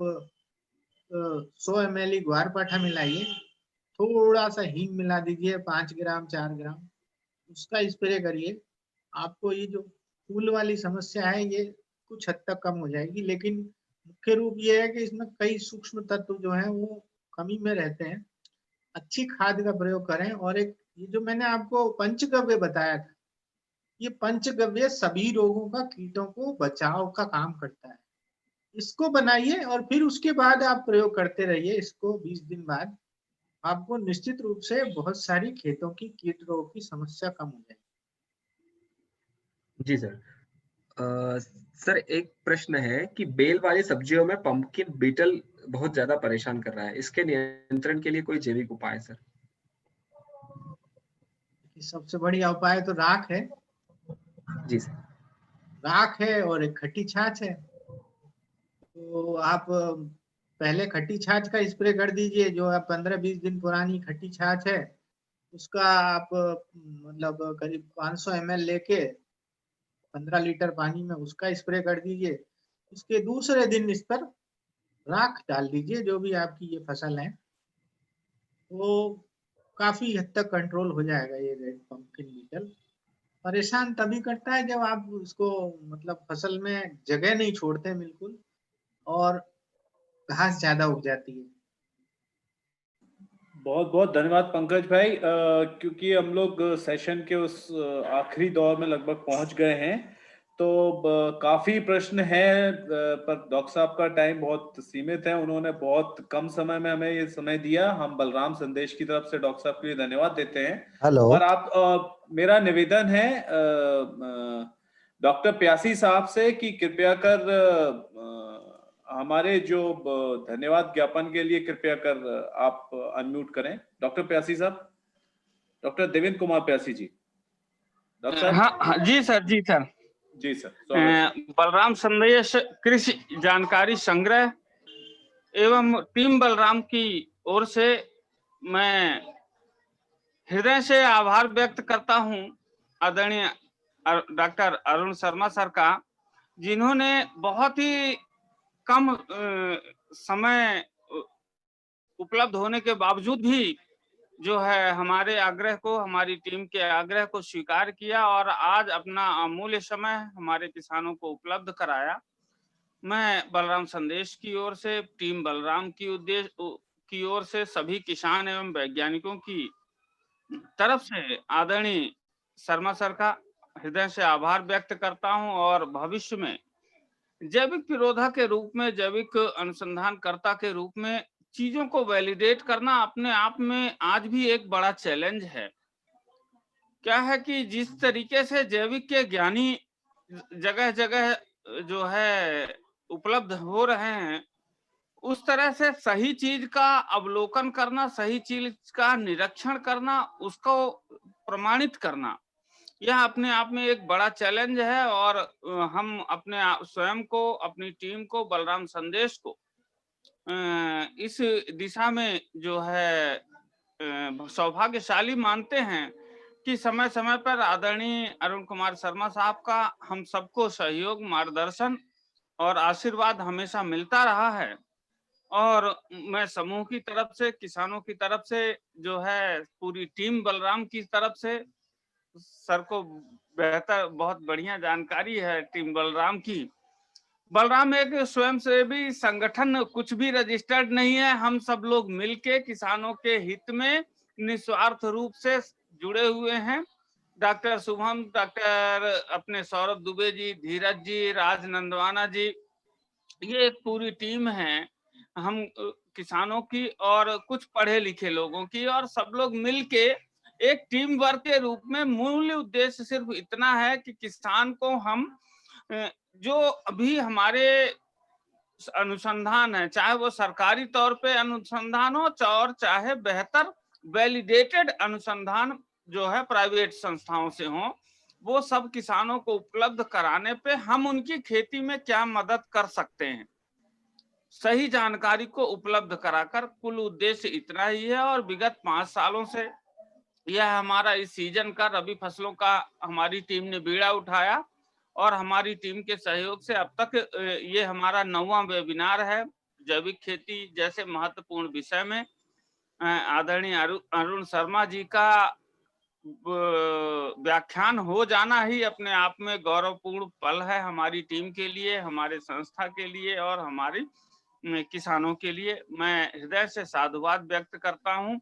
100 ml ही ग्वार पाठा मिलाइए, थोड़ा सा हींग मिला दीजिए 5 ग्राम 4 ग्राम, उसका स्प्रे करिए। आपको ये जो फूल वाली समस्या है ये कुछ हद तक कम हो जाएगी, लेकिन मुख्य रूप ये है कि इसमें कई सूक्ष्म तत्व जो हैं वो कमी में रहते हैं। अच्छी खाद का प्रयोग करें। और एक ये जो मैंने आपको पंचगव्य बताया था, ये पंचगव्य सभी रोगों का, कीटों को बचाव का काम करता है। इसको बनाइए और फिर उसके बाद आप प्रयोग करते रहिए इसको। 20 दिन बाद आपको निश्चित रूप से बहुत सारी खेतों की कीट रोग की समस्या कम हो जाएगी। जी सर। सर एक प्रश्न है कि बेल वाली सब्जियों में पंपकिन बीटल बहुत ज्यादा परेशान कर रहा है, इसके नियंत्रण के लिए कोई जैविक उपाय सर? सबसे बढ़िया उपाय तो राख है। जी सर। राख है और एक खट्टी छाछ है। तो आप पहले खट्टी छाछ का स्प्रे कर दीजिए, जो 15-20 दिन पुरानी खट्टी छाछ है उसका आप मतलब करीब 500 ml लेके 15 लीटर पानी में उसका स्प्रे कर दीजिए। उसके दूसरे दिन इस पर राख डाल दीजिए, जो भी आपकी ये फसल है, वो काफी हद तक कंट्रोल हो जाएगा ये रेड पंपकिन बीटल। परेशान तभी करता है जब आप उसको मतलब फसल में जगह नहीं छोड़ते बिल्कुल और घास ज्यादा उग जाती है। बहुत बहुत धन्यवाद पंकज भाई। क्योंकि हम लोग सेशन के उस आखिरी दौर में लगभग पहुंच गए हैं, तो काफी प्रश्न हैं, पर डॉक्टर साहब का टाइम बहुत सीमित है, उन्होंने बहुत कम समय में हमें ये समय दिया। हम बलराम संदेश की तरफ से डॉक्टर साहब के लिए धन्यवाद देते हैं। हेलो। और आप मेरा निवेदन है डॉक्टर प्यासी साहब से कि कृपया कर हमारे जो धन्यवाद ज्ञापन के लिए कृपया कर आप अनम्यूट करें। डॉक्टर प्यासी साहब, डॉक्टर देवेंद्र कुमार प्यासी जी। डॉक्टर साहब। हाँ जी सर, जी सर। जी सर। बलराम संदेश कृषि जानकारी संग्रह एवं टीम बलराम की ओर से मैं हृदय से आभार व्यक्त करता हूं आदरणीय डॉक्टर अरुण शर्मा सर का, जिन्होंने बहुत ही कम समय उपलब्ध होने के बावजूद भी जो है हमारे आग्रह को, हमारी टीम के आग्रह को स्वीकार किया और आज अपना अमूल्य समय हमारे किसानों को उपलब्ध कराया। मैं बलराम संदेश की ओर से, टीम बलराम की ओर से सभी किसान एवं वैज्ञानिकों की तरफ से आदरणीय शर्मा सर का हृदय से आभार व्यक्त करता हूं और भविष्य में जैविक पिरोधा के रूप में, जैविक अनुसंधानकर्ता के रूप में चीजों को वैलिडेट करना अपने आप में आज भी एक बड़ा चैलेंज है। क्या है कि जिस तरीके से जैविक के ज्ञानी जगह जगह जो है उपलब्ध हो रहे हैं, उस तरह से सही चीज का अवलोकन करना, सही चीज का निरीक्षण करना, उसको प्रमाणित करना, यह अपने आप में एक बड़ा चैलेंज है। और हम अपने स्वयं को, अपनी टीम को, बलराम संदेश को इस दिशा में जो है सौभाग्यशाली मानते हैं कि समय समय पर आदरणीय अरुण कुमार शर्मा साहब का हम सबको सहयोग, मार्गदर्शन और आशीर्वाद हमेशा मिलता रहा है। और मैं समूह की तरफ से, किसानों की तरफ से, जो है पूरी टीम बलराम की तरफ से, सर को बेहतर, बहुत बढ़िया जानकारी है टीम बलराम की। बलराम एक स्वयंसेवी संगठन कुछ भी रजिस्टर्ड नहीं है। हम सब लोग मिलके किसानों के हित में निस्वार्थ रूप से जुड़े हुए हैं। डॉक्टर शुभम, डॉक्टर अपने सौरभ दुबे जी, धीरज जी, राज नंदवाना जी, ये एक पूरी टीम है हम किसानों की और कुछ पढ़े लिखे लोगों की, और सब लोग मिलके एक टीम वर्क के रूप में मूल उद्देश्य सिर्फ इतना है कि किसान को हम जो अभी हमारे अनुसंधान है, चाहे वो सरकारी तौर पे अनुसंधान हो और चाहे बेहतर वैलिडेटेड अनुसंधान जो है प्राइवेट संस्थाओं से हो, वो सब किसानों को उपलब्ध कराने पे हम उनकी खेती में क्या मदद कर सकते हैं, सही जानकारी को उपलब्ध कराकर, कुल उद्देश्य इतना ही है। और विगत 5 सालों से यह हमारा इस सीजन का रबी फसलों का हमारी टीम ने बीड़ा उठाया, और हमारी टीम के सहयोग से अब तक ये हमारा 9वां वेबिनार है जैविक खेती जैसे महत्वपूर्ण विषय में। आदरणीय अरुण शर्मा जी का व्याख्यान हो जाना ही अपने आप में गौरवपूर्ण पल है हमारी टीम के लिए, हमारे संस्था के लिए और हमारी किसानों के लिए। मैं हृदय से साधुवाद व्यक्त करता हूं।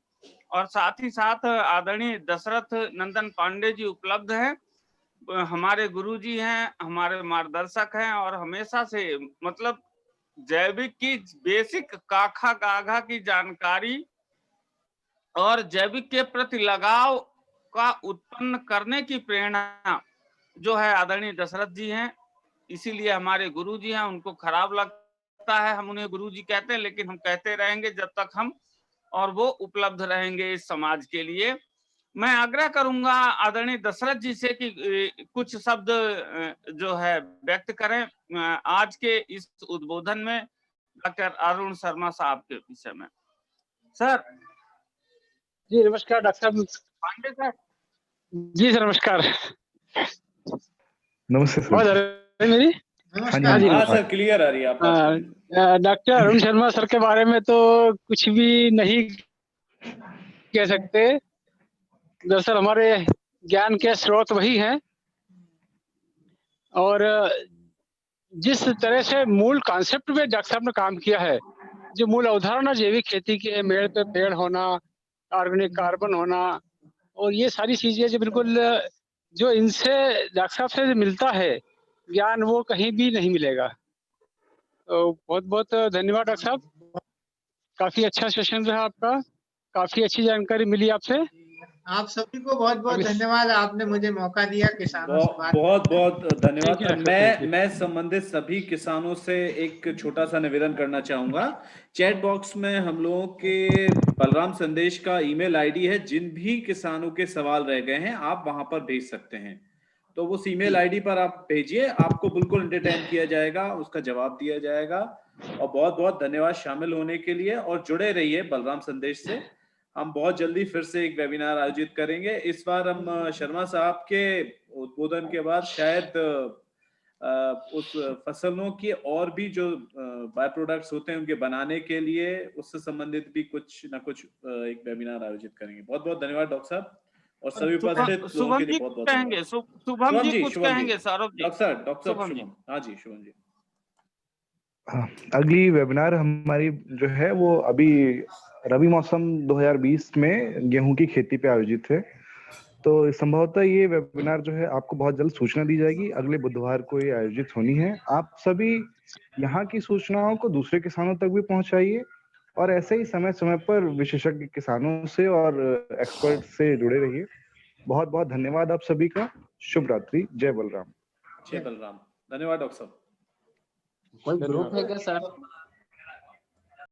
और साथ ही साथ आदरणीय दशरथ नंदन पांडे जी उपलब्ध हैं, हमारे गुरुजी हैं, हमारे मार्गदर्शक हैं, और हमेशा से मतलब जैविक की बेसिक काखा गाघा की जानकारी और जैविक के प्रति लगाव का उत्पन्न करने की प्रेरणा जो है आदरणीय दशरथ जी हैं। इसीलिए हमारे गुरुजी हैं, उनको खराब लगता है हम उन्हें गुरुजी कहते हैं, लेकिन हम कहते रहेंगे जब तक हम और वो उपलब्ध रहेंगे इस समाज के लिए। मैं आग्रह करूंगा आदरणीय दशरथ जी से कि कुछ शब्द जो है व्यक्त करें आज के इस उद्बोधन में डॉक्टर अरुण शर्मा साहब के विषय में। सर जी नमस्कार डॉक्टर पांडे सर। जी सर नमस्कार। नमस्ते सर। मेरी नमस्कार। हाँ सर क्लियर आ रही है आपका। डॉक्टर अरुण शर्मा सर के बारे में तो कुछ भी नहीं कह सकते। दरअसल हमारे ज्ञान के स्रोत वही हैं, और जिस तरह से मूल कॉन्सेप्ट में डॉक्टर साहब ने काम किया है, जो मूल अवधारणा जैविक खेती की है, मेड़ पे पेड़ होना, ऑर्गेनिक कार्बन होना, और ये सारी चीजें जो बिल्कुल जो इनसे डॉक्टर साहब से मिलता है ज्ञान, वो कहीं भी नहीं मिलेगा। तो बहुत बहुत धन्यवाद डॉक्टर साहब, काफी अच्छा सेशन रहा आपका, काफी अच्छी जानकारी मिली आपसे। आप सभी को बहुत बहुत धन्यवाद, आपने मुझे मौका दिया किसानों से बात। बहुत बहुत धन्यवाद। मैं संबंधित सभी किसानों से एक छोटा सा निवेदन करना चाहूंगा। चैट बॉक्स में हम लोगों के बलराम संदेश का ईमेल आईडी है, जिन भी किसानों के सवाल रह गए हैं आप वहां पर भेज सकते हैं, तो उस ईमेल आईडी पर आप भेजिए, आपको बिल्कुल एंटरटेन किया जाएगा, उसका जवाब दिया जाएगा। और बहुत बहुत धन्यवाद शामिल होने के लिए, और जुड़े रहिए बलराम संदेश से। हम बहुत जल्दी फिर से एक वेबिनार आयोजित करेंगे। इस बार हम शर्मा साहब के उद्बोधन के बाद शायद उस फसलों की और भी जो बाय प्रोडक्ट्स होते हैं उनके बनाने के लिए उससे संबंधित भी कुछ ना कुछ एक वेबिनार आयोजित करेंगे। बहुत बहुत धन्यवाद डॉक्टर साहब, और सभी उपस्थित लोगों के लिए बहुत बहुत धन्यवाद। शुभम जी कुछ कहेंगे। सौरभ जी, डॉक्टर शुभम। हाँ जी शुभम जी। हाँ, अगली वेबिनार हमारी जो है वो अभी रबी मौसम 2020 में गेहूं की खेती पे आयोजित है। तो संभवतः ये वेबिनार जो है आपको बहुत जल्द सूचना दी जाएगी, अगले बुधवार को ये आयोजित होनी है। आप सभी यहाँ की सूचनाओं को दूसरे किसानों तक भी पहुंचाइए, और ऐसे ही समय समय पर विशेषज्ञ किसानों से और एक्सपर्ट से जुड़े रहिए। बहुत बहुत धन्यवाद आप सभी का। शुभ रात्रि। जय बलराम। जय बलराम। धन्यवाद डॉक्टर साहब। कोई ग्रुप है क्या सर?